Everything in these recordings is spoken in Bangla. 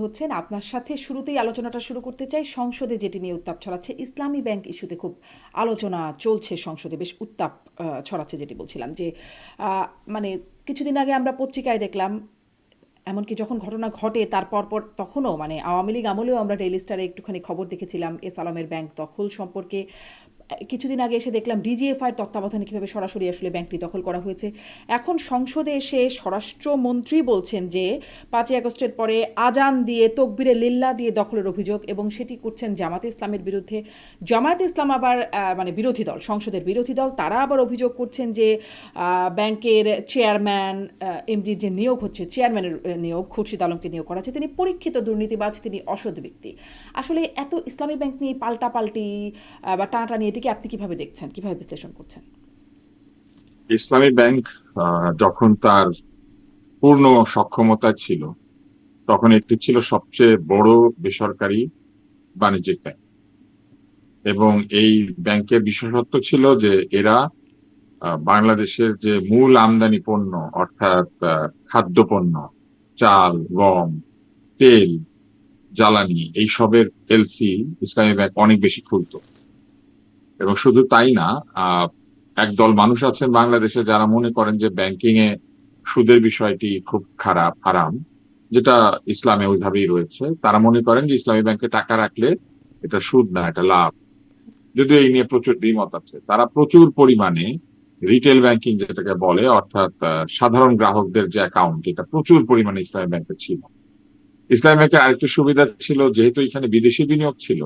হচ্ছেন আপনার সাথে শুরুতেই আলোচনাটা শুরু করতে চাই সংসদে যেটি নিয়ে উত্তাপ ছড়াচ্ছে ইসলামী ব্যাংক ইস্যুতে খুব আলোচনা চলছে সংসদে বেশ উত্তাপ ছড়াচ্ছে যেটি বলছিলাম যে মানে কিছুদিন আগে আমরা পত্রিকায় দেখলাম এমনকি যখন ঘটনা ঘটে তার পরপর তখনও মানে আওয়ামী লীগ আমলেও আমরা ডেইলি স্টারে একটুখানি খবর দেখেছিলাম এস আলমের ব্যাংক দখল সম্পর্কে কিছুদিন আগে এসে দেখলাম ডিজিএফআইয়ের তত্ত্বাবধানে কীভাবে সরাসরি আসলে ব্যাংকটি দখল করা হয়েছে। এখন সংসদে এসে স্বরাষ্ট্রমন্ত্রী বলছেন যে 5ই আগস্টের পরে আজান দিয়ে তকবিরে লিল্লাহ দিয়ে দখলের অভিযোগ এবং সেটি করছেন জামাতে ইসলামের বিরুদ্ধে। জামায়াতে ইসলাম আবার মানে বিরোধী দল, সংসদের বিরোধী দল, তারা আবার অভিযোগ করছেন যে ব্যাংকের চেয়ারম্যান এমডির যে নিয়োগ হচ্ছে, চেয়ারম্যানের নিয়োগ খুরশিদ আলমকে নিয়োগ করা হচ্ছে, তিনি পরীক্ষিত দুর্নীতিবাজ, তিনি অসৎ ব্যক্তি। আসলে এত ইসলামী ব্যাংক নিয়ে পাল্টাপাল্টি বা টানাটানি এটিকে আপনি কিভাবে দেখছেন, কিভাবে বিশ্লেষণ করছেন? ইসলামী ব্যাংক যখন তার পূর্ণ সক্ষমতা ছিল, তখন একটি ছিল সবচেয়ে বড় বেসরকারি বাণিজ্যিক ব্যাংক। এবং এই ব্যাংকের বিশেষত্ব ছিল যে এরা বাংলাদেশের যে মূল আমদানি পণ্য, অর্থাৎ খাদ্যপণ্য, চাল, গম, তেল, জ্বালানি, এইসবের এলসি ইসলামী ব্যাংক অনেক বেশি খুলতো। এবং শুধু তাই না, একদল মানুষ আছেন বাংলাদেশে যারা মনে করেন যে ব্যাংকিং এ সুদের বিষয়টি খুব খারাপ, হারাম, যেটা ইসলামে ওইভাবেই রয়েছে। তারা মনে করেন যে ইসলামী ব্যাংকে টাকা রাখলে এটা সুদ না, এটা লাভ। যদিও এই নিয়ে প্রচুর দ্বিমত আছে। তারা প্রচুর পরিমাণে রিটেল ব্যাংকিং যেটাকে বলে, অর্থাৎ সাধারণ গ্রাহকদের যে অ্যাকাউন্ট, এটা প্রচুর পরিমাণে ইসলামী ব্যাংকে ছিল। ইসলামী ব্যাংকের আরেকটা সুবিধা ছিল, যেহেতু এখানে বিদেশি বিনিয়োগ ছিল,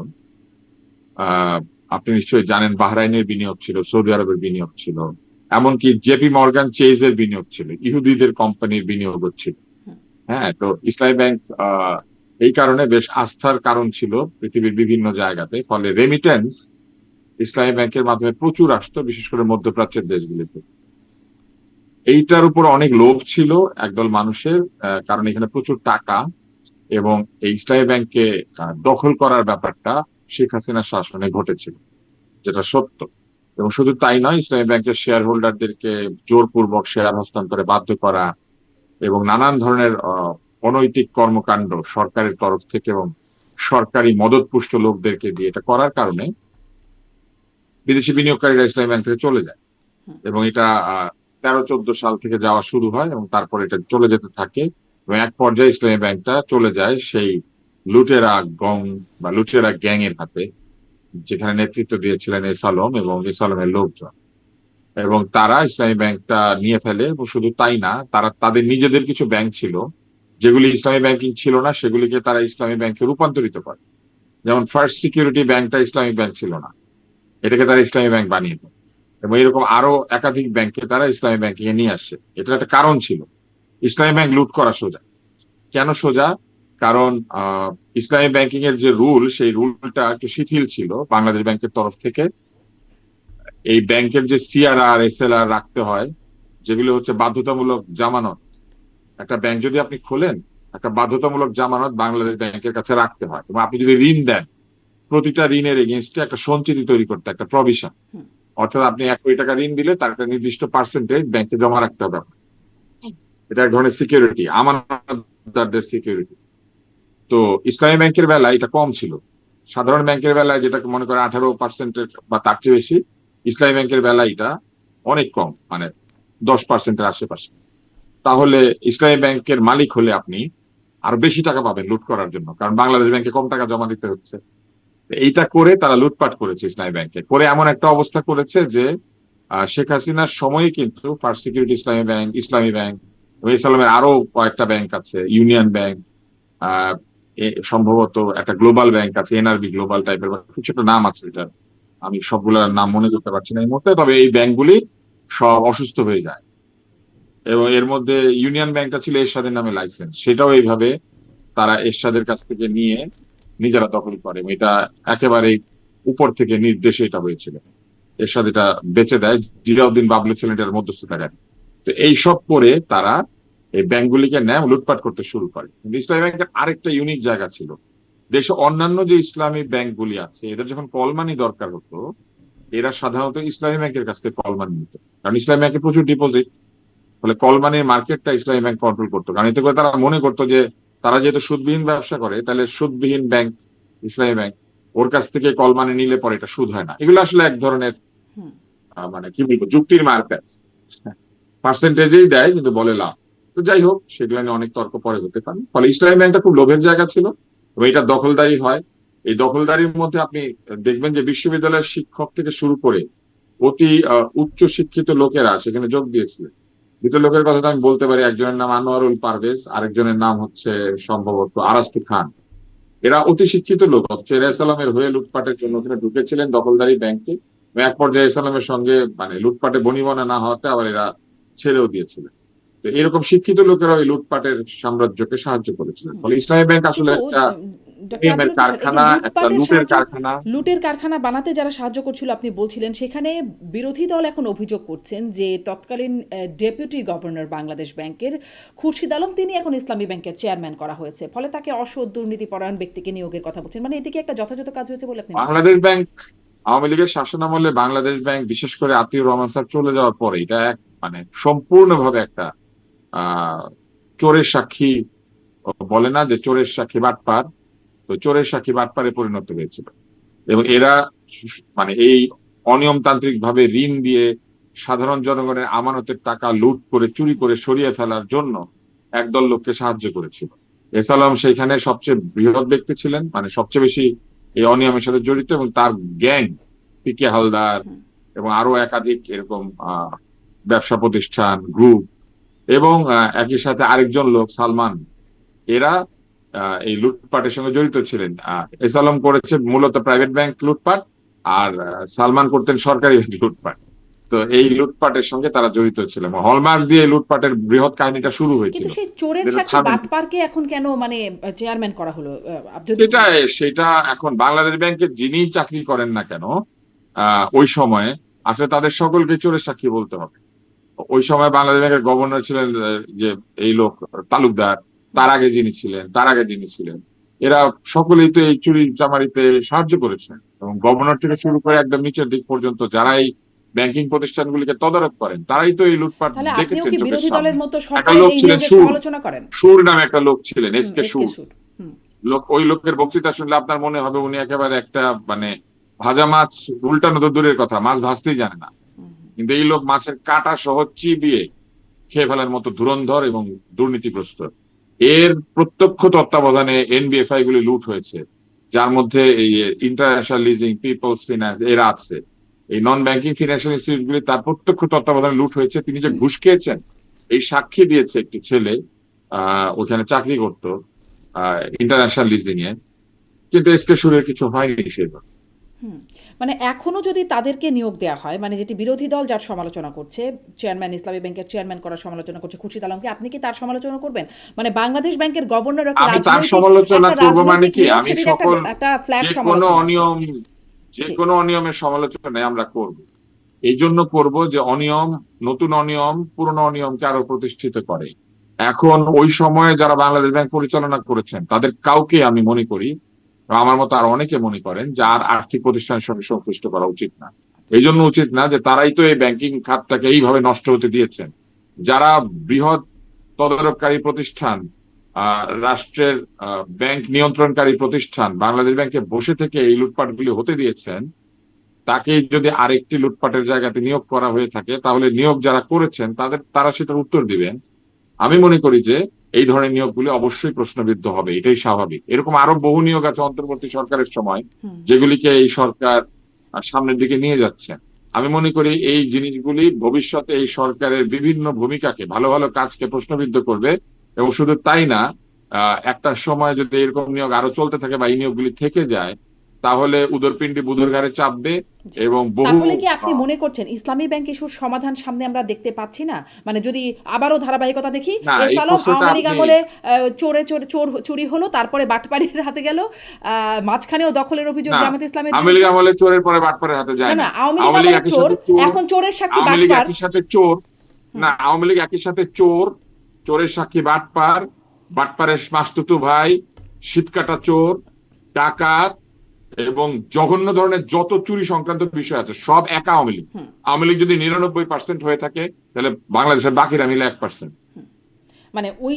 আহ আপনি নিশ্চয়ই জানেন বাহরাইনের বিনিয়োগ ছিল, সৌদি আরবের বিনিয়োগ ছিল, এমনকি জেপি মর্গান চেজের বিনিয়োগ ছিল, ইহুদিদের কোম্পানির বিনিয়োগ ছিল। হ্যাঁ, তো ইসলামী ব্যাংক এই কারণে বেশ আস্থার কারণ ছিল পৃথিবীর বিভিন্ন জায়গাতে। ফলে রেমিটেন্স ইসলামী ব্যাংকের মাধ্যমে প্রচুর আসতো, বিশেষ করে মধ্যপ্রাচ্যের দেশগুলিতে। এইটার উপর অনেক লোভ ছিল একদল মানুষের, কারণ এখানে প্রচুর টাকা। এবং এই ইসলামী ব্যাংককে দখল করার ব্যাপারটা শেখ হাসিনার শাসনে ঘটেছিল, যেটা সত্য। এবং শুধু তাই নয়, ইসলামী ব্যাংকের শেয়ার হোল্ডারদেরকে জোরপূর্বক শেয়ার হস্তান্তরে বাধ্য করা এবং নানান ধরনের অনৈতিক কর্মকাণ্ড সরকারের তরফ থেকে এবং সরকারি মদতপুষ্ট লোকদেরকে দিয়ে এটা করার কারণে বিদেশি বিনিয়োগকারীরা ইসলামী ব্যাংক থেকে চলে যায়। এবং এটা 13-14 সাল থেকে যাওয়া শুরু হয় এবং তারপর এটা চলে যেতে থাকে। এবং এক পর্যায়ে ইসলামী ব্যাংকটা চলে যায় সেই লুটেরা গং বা লুটেরা গ্যাং এর হাতে, যেখানে নেতৃত্ব দিয়েছিলেন এস আলম এবং এস আলমের লোকজন। এবং তারা ইসলামী ব্যাংকটা নিয়ে ফেলে। এবং শুধু তাই না, তারা তাদের নিজেদের কিছু ব্যাংক ছিল যেগুলি ইসলামী ব্যাংকিং ছিল না, সেগুলিকে তারা ইসলামী ব্যাংকে রূপান্তরিত করে। যেমন ফার্স্ট সিকিউরিটি ব্যাংকটা ইসলামী ব্যাংক ছিল না, এটাকে তারা ইসলামী ব্যাংক বানিয়ে দেয়। এবং এরকম আরো একাধিক ব্যাংককে তারা ইসলামী ব্যাংকিং এ নিয়ে আসছে। এটার একটা কারণ ছিল, ইসলামী ব্যাংক লুট করা সোজা। কেন সোজা? কারণ ইসলামী ব্যাংকিং এর যে রুল, সেই রুলটা একটু শিথিল ছিল বাংলাদেশ ব্যাংকের তরফ থেকে। এই ব্যাংকের যে সিআরআর, এসএলআর রাখতে হয়, যেগুলো হচ্ছে বাধ্যতামূলক জামানত। একটা ব্যাংক যদি আপনি খোলেন, একটা বাধ্যতামূলক জামানত বাংলাদেশ ব্যাংকের কাছে রাখতে হয়। এবং আপনি যদি ঋণ দেন, প্রতিটা ঋণের এগেনস্টে একটা সঞ্চিতি তৈরি করতে, একটা প্রভিশন। অর্থাৎ আপনি 1 কোটি টাকা ঋণ দিলে তার একটা নির্দিষ্ট পার্সেন্টেজ ব্যাংকে জমা রাখতে হবে। এটা এক ধরনের সিকিউরিটি, আমানতদারদের সিকিউরিটি। তো ইসলামী ব্যাংকের বেলায় এটা কম ছিল। সাধারণ ব্যাংকের বেলায়, যেটাকে মনে করে 18% বা তার চেয়ে বেশি, ইসলামী ব্যাংকের বেলায় এটা অনেক কম, মানে 10%-এর আশেপাশে। তাহলে ইসলামী ব্যাংকের মালিক হলে আপনি আরো বেশি টাকা পাবেন লুট করার জন্য, কারণ বাংলাদেশ ব্যাংকে কম টাকা জমা দিতে হচ্ছে। এইটা করে তারা লুটপাট করেছে ইসলামী ব্যাংকে। করে এমন একটা অবস্থা করেছে যে শেখ হাসিনার সময়ে কিন্তু ফার্স্ট সিকিউরিটি ইসলামী ব্যাংক, ইসলামী ব্যাংক, ইসলামের আরো কয়েকটা ব্যাংক আছে, ইউনিয়ন ব্যাংক, সম্ভবত একটা গ্লোবাল ব্যাংক আছে, এনআরবি গ্লোবাল টাইপের কিছু একটা নাম আছে, এটা আমি সবগুলোর নাম মনে করতে পারছি না এই মুহূর্তে। তবে এই ব্যাংকগুলি সব অসুস্থ হয়ে যায়। এবং এর মধ্যে ইউনিয়ন ব্যাংকটা ছিল এরশাদের নামে লাইসেন্স, সেটাও এইভাবে তারা এরশাদের কাছ থেকে নিয়ে নিজেরা দখল করে। এবং এটা একেবারে উপর থেকে নির্দেশে এটা হয়েছিল। এরশাদ এটা বেচে দেয়, জিয়াউদ্দিন বাবলু ছিলেন এটার মধ্যস্থতাকারী। তো এইসব করে তারা এই ব্যাংকগুলিকে নেয়, লুটপাট করতে শুরু করে। কিন্তু ইসলামী ব্যাংকের আরেকটা ইউনিক জায়গা ছিল। দেশে অন্যান্য যে ইসলামী ব্যাংকগুলি আছে, এদের যখন কল মানি দরকার হতো, এরা সাধারণত ইসলামী ব্যাংকের কাছ থেকে কল মানি নিত, কারণ ইসলামী ব্যাংকে প্রচুর ডিপোজিট। ফলে কল মানির মার্কেটটা ইসলামী ব্যাংক কন্ট্রোল করতো, কারণ এতে করে তারা মনে করতো যে তারা যেহেতু সুদবিহীন ব্যবসা করে, তাহলে সুদবিহীন ব্যাংক, ইসলামী ব্যাংক, ওর কাছ থেকে কল মানি নিলে পরে এটা সুদ হয় না। এগুলো আসলে এক ধরনের হুম। মানে কি বলবো, যুক্তির মার্কা, পার্সেন্টেজেই দেয় কিন্তু বলে লাভ। তো যাই হোক, সেগুলো নিয়ে অনেক তর্ক পরে হতে পারে। ফলে ইসলামী ব্যাংকটা খুব লোভের জায়গা ছিল এবং এটা দখলদারি হয়। এই দখলদারির মধ্যে আপনি দেখবেন যে বিশ্ববিদ্যালয়ের শিক্ষক থেকে শুরু করে অতি উচ্চ শিক্ষিত লোকেরা সেখানে যোগ দিয়েছিলেন। দুটো লোকের কথা তো আমি বলতে পারি, একজনের নাম আনোয়ারুল পারভেজ, আরেকজনের নাম হচ্ছে সম্ভবত আরাস্তু খান। এরা অতি শিক্ষিত লোক, অথচ এরা ইসলামের হয়ে লুটপাটের জন্য ওখানে ঢুকেছিলেন দখলদারি ব্যাংকে। এক পর্যায়ে ইসলামের সঙ্গে মানে লুটপাটে বনিবনা না হওয়াতে আবার এরা ছেড়েও দিয়েছিলেন। তো এরকম শিক্ষিত লোকেরা ওই লুটপাটের সাম্রাজ্যকে সাহায্য করেছিলেন। হুম। ফলে ইসলামী ব্যাংক আসলে কিন্তু একটা ডক্টর এর আব্দুল লতিফ স্যার, এই যে কারখানা, একটা লুটের কারখানা। লুটের কারখানা বানাতে যারা সাহায্য করছিল আপনি বলছিলেন, সেখানে বিরোধী দল এখন অভিযোগ করছেন যে তৎকালীন ডেপুটি গভর্নর বাংলাদেশ ব্যাংকের খুরশিদ আলম, তিনি এখন ইসলামী ব্যাংকের চেয়ারম্যান করা হয়েছে, ফলে তাকে অসৎ দুর্নীতিপরায়ণ ব্যক্তিকে নিয়োগের কথা বলছেন। মানে এটি কি একটা যথাযথ কাজ হয়েছে বলে আপনি মনে করেন? বাংলাদেশ ব্যাংক আওয়ামী লীগের শাসনামলে বাংলাদেশ ব্যাংক, বিশেষ করে আতিউর রহমান স্যার চলে যাওয়ার পরে, এটা এক মানে সম্পূর্ণভাবে একটা আহ চোরের সাক্ষী, বলে না যে চোরের সাক্ষী বাটপার, তো চোরের সাক্ষী বাটপারে পরিণত হয়েছিল। এবং এরা মানে এই অনিয়মতান্ত্রিক ভাবে ঋণ দিয়ে সাধারণ জনগণের আমানতের টাকা লুট করে চুরি করে সরিয়ে ফেলার জন্য একদল লোককে সাহায্য করেছিল। এসালাম সেখানে সবচেয়ে বৃহৎ ব্যক্তি ছিলেন, মানে সবচেয়ে বেশি এই অনিয়মের সাথে জড়িত, এবং তার গ্যাং পিকে হালদার এবং আরো একাধিক এরকম ব্যবসা প্রতিষ্ঠান গ্রুপ, এবং একই সাথে আরেকজন লোক সালমান, এরা এই লুটপাটের সঙ্গে জড়িত ছিলেন। এসালাম করেছে মূলত প্রাইভেট ব্যাংক লুটপাট, আর সালমান করতেন সরকারি ব্যাংক লুটপাট। তো এই লুটপাটের সঙ্গে তারা জড়িত ছিলেন। হলমার্ক দিয়ে লুটপাটের বৃহৎ কাহিনীটা শুরু কিন্তু হয়েছিল। সেই চোরের যেটা সাক্ষী থামেনি। বাটপারকে এখন কেন মানে চেয়ারম্যান করা হলো? যদি সেটা সেটা এখন বাংলাদেশ ব্যাংকে যিনি চাকরি করেন না কেন ওই সময়ে আসলে তাদের সকলকে চোরের সাক্ষী বলতে হবে। ওই সময় বাংলাদেশ ব্যাংকের গভর্নর ছিলেন যে এই লোক তালুকদার, তার আগে যিনি ছিলেন, তার আগে যিনি ছিলেন, এরা সকলেই তো এই চুরি চামারিতে সাহায্য করেছেন। এবং গভর্নর থেকে শুরু করে একদম নিচের দিক পর্যন্ত যারা এই ব্যাংকিং প্রতিষ্ঠানগুলিকে তদারক করেন, তারাই তো এই লুটপাট তাহলে আপনিও দেখেছেন কি চোখের বিরোধী সামনে। দলের মতো একটা সরকারের লোক এই ছিলেন নিয়োগের সুর, সমালোচনা করেন? সুর নামে একটা লোক ছিলেন, এস কে এস কে সুর। সুর। হুম। ওই লোকের বক্তৃতা শুনলে আপনার মনে হবে উনি একেবারে একটা মানে ভাজা মাছ উল্টানো তো দূরের কথা, মাছ ভাজতেই জানে না। কিন্তু এই লোক মাছের কাঁটা সহ চিবিয়ে খেয়ে ফেলার মতো ধুরন্ধর এবং দুর্নীতিগ্রস্ত। এর প্রত্যক্ষ তত্ত্বাবধানে এনবিএফআই গুলি লুট হয়েছে, যার মধ্যে এই ইন্টারন্যাশনাল লিজিং, পিপলস ফিন্যান্স এরা আছে। এই নন ব্যাংকিং ফিনান্সিয়াল ইনস্টিটিউট গুলি তার প্রত্যক্ষ তত্ত্বাবধানে লুট হয়েছে। তিনি যে ঘুষ খেয়েছেন এই সাক্ষী দিয়েছে একটি ছেলে, ওখানে চাকরি করতো ইন্টারন্যাশনাল লিজিং এ। কিন্তু এসকে সুরের কিছু হয়নি সেভাবে। হুম। মানে এখনো যদি তাদেরকে নিয়োগ দেওয়া হয়, মানে যেটি বিরোধী দল যার সমালোচনা করছে, চেয়ারম্যান, ইসলামী ব্যাংকের চেয়ারম্যান করার সমালোচনা করছে খুরশিদ আলমকে, আপনি কি তার সমালোচনা করবেন? মানে বাংলাদেশ ব্যাংকের গভর্নর একটা আমি তার রাজনৈতিক, সমালোচনা একটা করবো মানে রাজনৈতিক কি, নিয়োগ, আমি সেটির একটা সকল একটা ফ্ল্যাট যে কোনো সমালোচনা আছে। অনিয়ম, যে জি। কোনো অনিয়মের সমালোচনায় আমরা করব। এই জন্য করব যে অনিয়ম, নতুন অনিয়ম পুরনো অনিয়মকে আরো প্রতিষ্ঠিত করে। এখন ওই সময়ে যারা বাংলাদেশ ব্যাংক পরিচালনা করেছেন তাদের কাউকে আমি মনে করি, আমার মতো আর অনেকে মনে করেন, যে আর আর্থিক প্রতিষ্ঠানের সঙ্গে সংশ্লিষ্ট করা উচিত না। এই জন্য উচিত না যে তারাই তো এই ব্যাংকিং খাতটাকে এইভাবে নষ্ট হতে দিয়েছেন। যারা বৃহৎ তদারককারী প্রতিষ্ঠান, রাষ্ট্রের ব্যাংক নিয়ন্ত্রণকারী প্রতিষ্ঠান বাংলাদেশ ব্যাংকে বসে থেকে এই লুটপাটগুলি হতে দিয়েছেন, তাকে যদি আরেকটি লুটপাটের জায়গাতে নিয়োগ করা হয়ে থাকে, তাহলে নিয়োগ যারা করেছেন তারা সেটার উত্তর দিবেন। আমি মনে করি যে এই ধরনের নিয়োগগুলি অবশ্যই প্রশ্নবিদ্ধ হবে, এটাই স্বাভাবিক। এরকম আরো বহু নিয়োগ আছে অন্তর্বর্তী সরকারের সময়, হুম। যেগুলিকে এই সরকার সামনের দিকে নিয়ে যাচ্ছে। আমি মনে করি এই জিনিসগুলি ভবিষ্যতে এই সরকারের বিভিন্ন ভূমিকাকে, ভালো ভালো কাজকে প্রশ্নবিদ্ধ করবে। এবং শুধু তাই না, একটা সময় যদি এরকম নিয়োগ আরো চলতে থাকে বা এই নিয়োগগুলি থেকে যায়, তাহলে উদরপিণ্ডি বুধের ঘাড়ে চাপবে জি। এবং বহু তাহলে কি আপনি মনে করছেন ইসলামী ব্যাংক ইস্যুর সমাধান সামনে আমরা দেখতে পাচ্ছি না? মানে যদি আবারও ধারাবাহিকতা দেখি, না, এই এসালম প্রশ্নটা আওয়ামী লীগ আপনি আমলে চোরে চোরে চোর চুরি হলো, তারপরে বাটপাড়ির হাতে গেল, মাঝখানেও দখলের অভিযোগ না, জামাত ইসলামের আওয়ামী লীগ বিরুদ্ধে। আমলে চোরের পরে বাটপারের হাতে না যায় না, নাই। আওয়ামী লীগ আওয়ামী লীগ আমলে একই চোর, সাথে চোর, এখন চোরের সাক্ষী আওয়ামী লীগ বাটপার। একই সাথে চোর, হুম। না আওয়ামী লীগ একই সাথে চোর, চোরের সাক্ষী বাটপার, বাটপারের মাসতুতু ভাই, শীতকাটা চোর, ডাকাত এবং জঘন্য ধরনের যত চুরি সংক্রান্ত বিষয় আছে সব একা আওয়ামী লীগ। হুম। আওয়ামী লীগ যদি 99% হয়ে থাকে, তাহলে বাংলাদেশের বাকিরা মিলে 1%। মানে ওই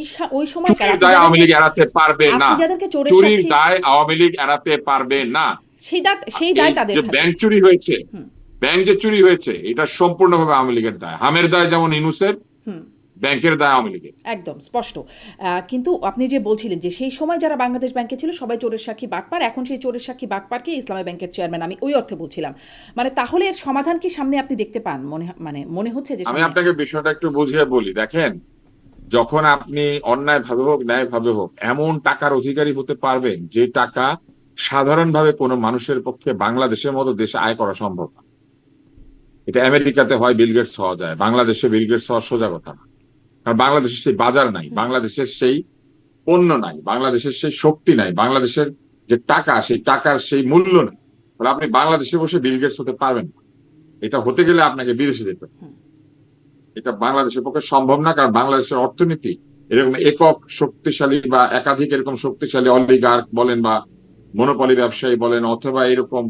সময়কার চুরির দায় আওয়ামী লীগ এড়াতে পারবে না। আপনি যাদেরকে চোরের চুরির সাক্ষী, দায় আওয়ামী লীগ এড়াতে পারবে না। সেই এই দায় তাদের যে থাকবে। ব্যাংক চুরি হয়েছে, হুম। ব্যাংক যে চুরি হয়েছে, এটা সম্পূর্ণভাবে আওয়ামী লীগের দায়। হামের দায় যেমন ইউনূসের, হুম। ব্যাংকের দায় আওয়ামী লীগের। একদম স্পষ্ট। কিন্তু আপনি যে বলছিলেন যে সেই সময় যারা বাংলাদেশ ব্যাংকে ছিল সবাই চোরের সাক্ষী বাটপার, এখন সেই চোরের সাক্ষী বাটপারকে ইসলামী ব্যাংকের চেয়ারম্যান, আমি ওই অর্থে বলছিলাম। মানে তাহলে এর সমাধান কি সামনে আপনি দেখতে পান? মনে হচ্ছে যে আমি সামনে। আপনাকে বিষয়টা একটু বুঝিয়ে বলি। দেখেন, যখন আপনি অন্যায় ভাবে হোক ন্যায় ভাবে হোক এমন টাকার অধিকারী হতে পারবেন যে টাকা সাধারণভাবে কোনো মানুষের পক্ষে বাংলাদেশের মতো দেশে আয় করা সম্ভব না। এটা আমেরিকাতে হয় বিল গেটস হওয়া যায়, বাংলাদেশে বিল গেটস হওয়ার সোজা কথা না। কারণ বাংলাদেশের সেই বাজার নাই, হুম। বাংলাদেশের সেই পণ্য নাই, বাংলাদেশের সেই শক্তি নাই, বাংলাদেশের যে টাকা সেই টাকার সেই মূল্য নেই। তাহলে আপনি বাংলাদেশে বসে বিল গেটস হতে পারবেন না। এটা হতে গেলে আপনাকে বিদেশে যেতে হবে। হুম। এটা বাংলাদেশের পক্ষে সম্ভব না, কারণ বাংলাদেশের অর্থনীতি এরকম একক শক্তিশালী বা একাধিক এরকম শক্তিশালী অলিগার্ক বলেন বা মনোপলি ব্যবসায়ী বলেন অথবা এরকম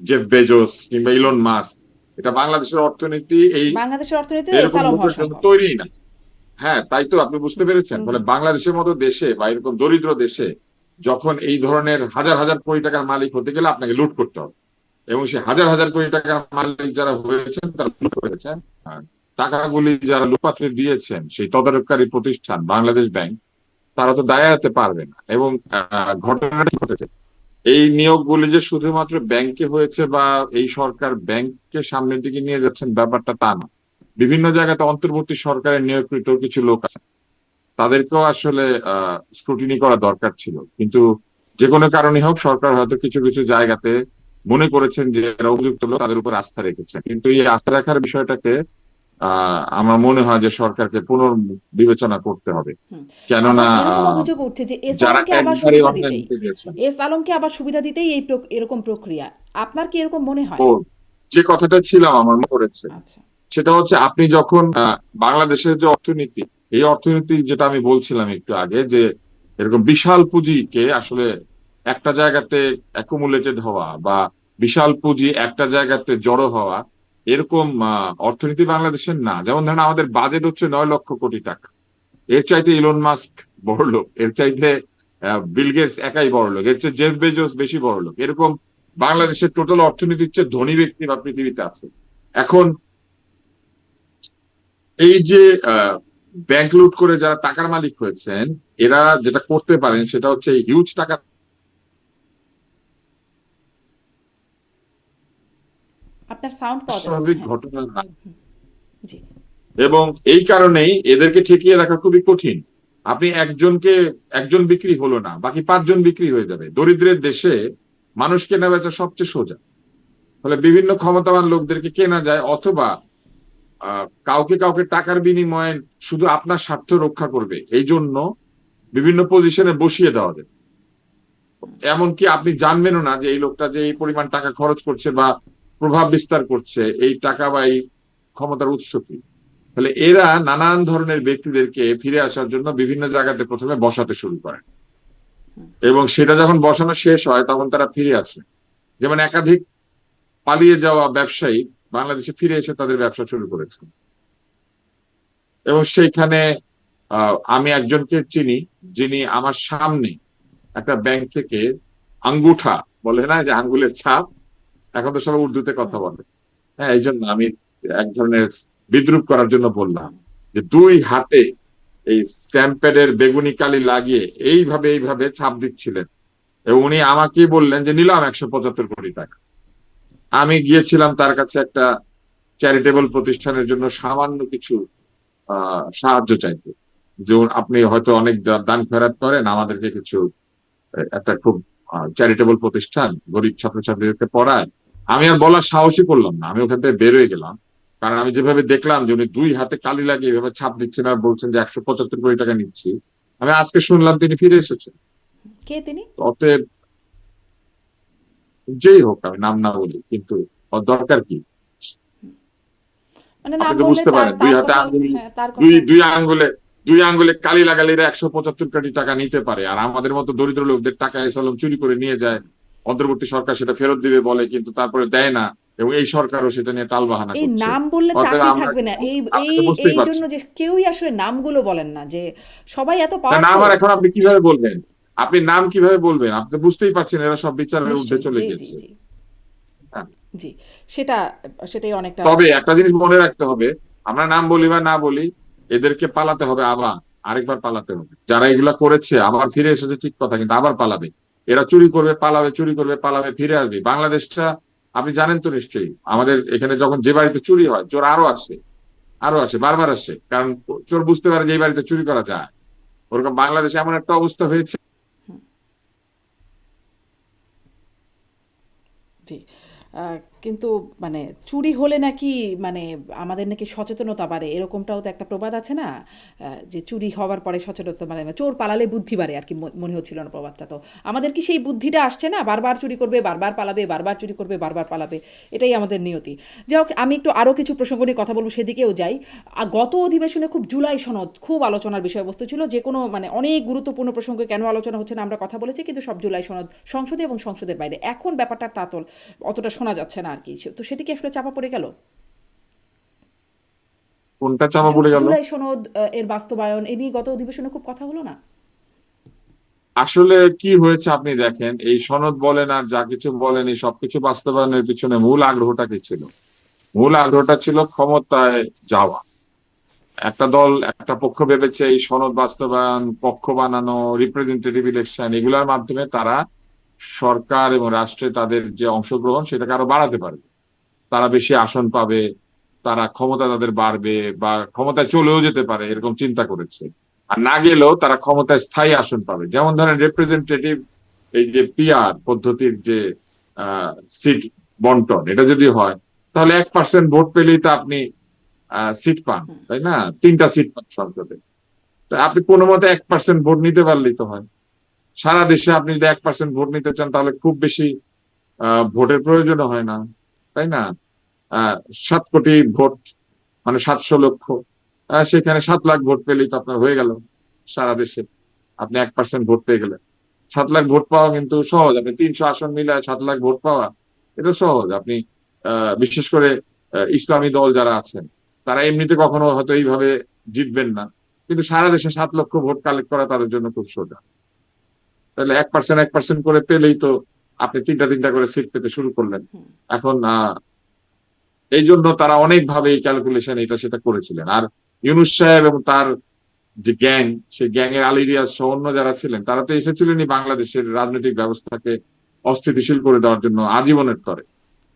জেফ বেজোস কিংবা ইলন মাস্ক, এটা বাংলাদেশের অর্থনীতি এই বাংলাদেশের অর্থনীতিতে এরকম এসালন হওয়া লোকের জন্য সম্ভব। তৈরি না। হ্যাঁ, তাই তো আপনি বুঝতে পেরেছেন। হুম। ফলে হুম। বাংলাদেশের মতো দেশে বা এরকম দরিদ্র দেশে যখন এই ধরনের হাজার হাজার কোটি টাকার মালিক হতে গেলে আপনাকে লুট করতে হবে, এবং সেই হাজার হাজার কোটি টাকার মালিক যারা হয়েছেন তারা লুট করেছেন। আর টাকাগুলি যারা লুপাত্রে দিয়েছেন সেই তদারককারী প্রতিষ্ঠান বাংলাদেশ ব্যাংক, তারা তো দায় এড়াতে পারবে না। এবং ঘটনাটা ঘটেছে, এই নিয়োগগুলি যে শুধুমাত্র ব্যাংকে হয়েছে বা এই সরকার ব্যাংককে সামনের দিকে নিয়ে যাচ্ছেন ব্যাপারটা তা না। বিভিন্ন জায়গাতে অন্তর্বর্তী সরকারের নিয়োগকৃত কিছু লোক আছে, তাদেরকেও আসলে স্ক্রুটিনি করা দরকার ছিল। কিন্তু যে কোনো কারণে হোক সরকার হয়তো কিছু কিছু জায়গাতে মনে করেছেন যে এরা উপযুক্ত লোক, তাদের উপর আস্থা রেখেছে। কিন্তু এই আস্থা রাখার বিষয়টাকে আমার মনে হয় যে সরকারকে পুনর্বিবেচনা করতে হবে। হুম। কেননা আবার এরকম অভিযোগ উঠছে যে এস যারা আলমকে আবার একবারে সুবিধা অন্যায় দিতেই, দিতে গেছেন, এস আলমকে আবার সুবিধা দিতেই এরকম প্রক্রিয়া। আপনার কি এরকম মনে হয়? ও যে কথাটা ছিলাম আমার মনে পড়েছে, আচ্ছা। সেটা হচ্ছে আপনি যখন বাংলাদেশের যে অর্থনীতি, এই অর্থনীতি যেটা আমি বলছিলাম একটু আগে, যে এরকম বিশাল পুঁজিকে আসলে একটা জায়গাতে অ্যাকুমুলেটেড হওয়া বা বিশাল পুঁজি একটা জায়গাতে জড়ো হওয়া, এরকম অর্থনীতি বাংলাদেশের না। যেমন ধরেন আমাদের বাজেট হচ্ছে 9 লক্ষ কোটি টাকা, এর চাইতে ইলন মাস্ক বড় লোক, এর চাইতে বিল গেটস একাই বড় লোক, এর চেয়ে জেফ বেজোস বেশি বড় লোক। এরকম বাংলাদেশের টোটাল অর্থনীতির চেয়ে ধনী ব্যক্তি বা পৃথিবীতে আছে। এখন এই যে ব্যাংক লুট করে যারা টাকার মালিক হয়েছেন, এরা যেটা করতে পারেন সেটা হচ্ছে হিউজ টাকা আপনার সাউন্ড পাওয়া যাচ্ছে না। স্বাভাবিক হ্যাঁ। ঘটনা না। জি। এবং এই কারণেই এদেরকে ঠেকিয়ে রাখা খুবই কঠিন। আপনি একজন বিক্রি হলো না, বাকি 5 জন বিক্রি হয়ে যাবে। দরিদ্রের দেশে মানুষ কেনা বেচা সবচেয়ে সোজা। ফলে বিভিন্ন ক্ষমতাবান লোকদেরকে কেনা যায়, অথবা কাউকে কাউকে টাকার বিনিময়ে শুধু আপনার স্বার্থ রক্ষা করবে এই জন্য বিভিন্ন পজিশনে বসিয়ে দেওয়া যায়। এমনকি আপনি জানবেনও না যে এই লোকটা যে এই পরিমাণ টাকা খরচ করছে বা প্রভাব বিস্তার করছে, এই টাকা বা এই ক্ষমতার উৎস কি। তাহলে এরা নানান ধরনের ব্যক্তিদেরকে ফিরে আসার জন্য বিভিন্ন জায়গাতে প্রথমে বসাতে শুরু করে, এবং সেটা যখন বসানো শেষ হয় তখন তারা ফিরে আসে। যেমন একাধিক পালিয়ে যাওয়া ব্যবসায়ী বাংলাদেশে ফিরে এসে তাদের ব্যবসা শুরু করেছে। এবং সেইখানে আমি একজনকে চিনি, যিনি আমার সামনে একটা ব্যাংক থেকে আঙ্গুঠা বলে না, যে আঙ্গুলের ছাপ, এখন তো সবাই উর্দুতে কথা বলে, হ্যাঁ, এই জন্য আমি এক ধরনের বিদ্রুপ করার জন্য বললাম, যে 2 হাতে এই স্ট্যাম্প প্যাডের বেগুনি কালি লাগিয়ে এইভাবে এইভাবে ছাপ দিচ্ছিলেন। এবং উনি আমাকেই বললেন যে নিলাম 175 কোটি টাকা। আমি গিয়েছিলাম তার কাছে একটা চ্যারিটেবল প্রতিষ্ঠানের জন্য সামান্য কিছু সাহায্য চাইতে, যে আপনি হয়তো অনেক দান খয়রাত করেন, আমাদেরকে কিছু একটা খুব চ্যারিটেবল প্রতিষ্ঠান গরিব ছাত্রছাত্রীদেরকে পড়ায়। আমি আর বলার সাহসই করলাম না, আমি ওখান থেকে বেরোয় গেলাম। কারণ আমি যেভাবে দেখলাম যে উনি 2 হাতে কালি লাগিয়ে এভাবে ছাপ দিচ্ছেন আর বলছেন যে 175 কোটি টাকা নিচ্ছি, আমি আজকে শুনলাম তিনি ফিরে এসেছেন। কে তিনি? অতএব যেই হোক, আমি নাম না বলি, কিন্তু ওর দরকার কি? মানে নাম আপনি তো বললে বুঝতে তার পারেন, দুই তার হাতে কথা, আঙ্গুল, হ্যাঁ তার দুই কথা। দুই আঙ্গুলে দুই আঙ্গুলে কালি লাগালে এরা 175 কোটি টাকা নিতে পারে, আর আমাদের মতো দরিদ্র লোকদের টাকা এসালম চুরি করে নিয়ে যায়। অন্তর্বর্তী সরকার সেটা ফেরত দিবে বলে, কিন্তু তারপরে দেয় না। এবং এই সরকারও সেটা নিয়ে টালবাহানা এই করছে। নাম বললে অতএব চাকরি আমরা থাকবে না, এই আপনি এই তো বুঝতেই এই জন্য পারছেন। যে কেউই আসলে নামগুলো বলেন না, যে সবাই এত না, নাম পাওয়ারফুল। আর এখন আপনি কিভাবে বলবেন? আপনি নাম কিভাবে বলবেন? আপনি তো বুঝতেই পারছেন এরা সব বিচারের ঊর্ধ্বে নিশ্চয়ই, চলে জি জি গেছে। জি হ্যাঁ। জি, সেটা সেটাই অনেকটা। তবে একটা জিনিস মনে রাখতে হবে, আমরা নাম বলি বা না বলি, এদেরকে পালাতে হবে, আবার আরেকবার পালাতে হবে। যারা এগুলা করেছে আবার ফিরে এসেছে ঠিক কথা, কিন্তু আবার পালাবে। এরা চুরি করবে পালাবে, চুরি করবে পালাবে, ফিরে আসবে। বাংলাদেশটা আপনি জানেন তো নিশ্চয়ই, আমাদের এখানে যখন যে বাড়িতে চুরি হয় চোর আরো আসে, আরো আসে, বারবার আসে, কারণ চোর বুঝতে পারে যে এই বাড়িতে চুরি করা যায়। ওরকম বাংলাদেশে এমন একটা অবস্থা হয়েছে। জি। কিন্তু মানে চুরি হলে নাকি মানে আমাদের নাকি সচেতনতা বাড়ে, এরকমটাও তো একটা প্রবাদ আছে না? যে চুরি হওয়ার পরে সচেতনতা বাড়ে, মানে চোর পালালে বুদ্ধি বাড়ে আর কি, মনে হচ্ছিল না প্রবাদটা? তো আমাদের কি সেই বুদ্ধিটা আসছে না? বারবার চুরি করবে, বারবার পালাবে, বারবার চুরি করবে, বারবার পালাবে, এটাই আমাদের নিয়তি। যাই হোক, আমি একটু আরও কিছু প্রসঙ্গ নিয়ে কথা বলবো, সেদিকেও যাই। গত অধিবেশনে খুব জুলাই সনদ খুব আলোচনার বিষয়বস্তু ছিল, যে কোনো মানে অনেক গুরুত্বপূর্ণ প্রসঙ্গে কেন আলোচনা হচ্ছে না আমরা কথা বলেছি, কিন্তু সব জুলাই সনদ সংসদে এবং সংসদের বাইরে। এখন ব্যাপারটা তাতল অতটা শোনা যাচ্ছে না আর কি। তো সেটি কি আসলে চাপা পড়ে গেল? কোনটা চাপা পড়ে গেল? জুলাই সনদ এর বাস্তবায়ন এ নিয়ে গত অধিবেশনে খুব কথা হলো না? আসলে কি হয়েছে আপনি দেখেন, এই সনদ বলেন আর যা কিছু বলেন, এই সবকিছু বাস্তবায়নের পিছনে মূল আগ্রহটা কি ছিল? মূল আগ্রহটা ছিল ক্ষমতায় যাওয়া। একটা দল, একটা পক্ষ ভেবেছে এই সনদ বাস্তবায়ন, পক্ষ বানানো, রিপ্রেজেন্টেটিভ ইলেকশন, এগুলোর মাধ্যমে তারা সরকার এবং রাষ্ট্রে তাদের যে অংশগ্রহণ সেটাকে আরো বাড়াতে পারবে। তারা বেশি আসন পাবে, তারা ক্ষমতা তাদের বাড়বে, বা ক্ষমতায় চলেও যেতে পারে, এরকম চিন্তা করেছে। আর না গেলেও তারা ক্ষমতায় স্থায়ী আসন পাবে। যেমন ধরেন রিপ্রেজেন্টেটিভ, এই যে পিআর পদ্ধতির যে সিট বন্টন, এটা যদি হয়, তাহলে 1% ভোট পেলেই তো আপনি সিট পান, তাই না? 3টা সিট পান সংসদে। তো আপনি কোনো মতে 1% ভোট নিতে পারলেই তো হয়। সারা দেশে আপনি যদি 1% ভোট নিতে চান, তাহলে খুব বেশি ভোটের প্রয়োজন হয় না, তাই না? আহ 7 কোটি ভোট, মানে 700 লক্ষ, সেখানে 7 লাখ ভোট পেলেই তো আপনার হয়ে গেল সারা দেশে। আপনি 1% ভোট পেয়ে গেলেন। 7 লাখ ভোট পাওয়া কিন্তু সহজ। আপনি 300 আসন মিলে 7 লাখ ভোট পাওয়া, এটা সহজ। আপনি বিশেষ করে ইসলামী দল যারা আছেন, তারা এমনিতে কখনো হয়তো এইভাবে জিতবেন না, কিন্তু সারা দেশে 7 লক্ষ ভোট কালেক্ট করা তাদের জন্য খুব সোজা। তাহলে 1% করে পেলেই তো আপনি তিনটা তিনটা করে সিট পেতে শুরু করলেন। এখন এই জন্য তারা অনেকভাবে এই ক্যালকুলেশন এটা সেটা করেছিলেন। আর ইউনূস সাহেব এবং তার যে গ্যাং, সেই গ্যাং এর আলী রিয়াজ সহ অন্য যারা ছিলেন, তারা তো এসেছিলেনই বাংলাদেশের রাজনৈতিক ব্যবস্থাকে অস্থিতিশীল করে দেওয়ার জন্য আজীবনের তরে,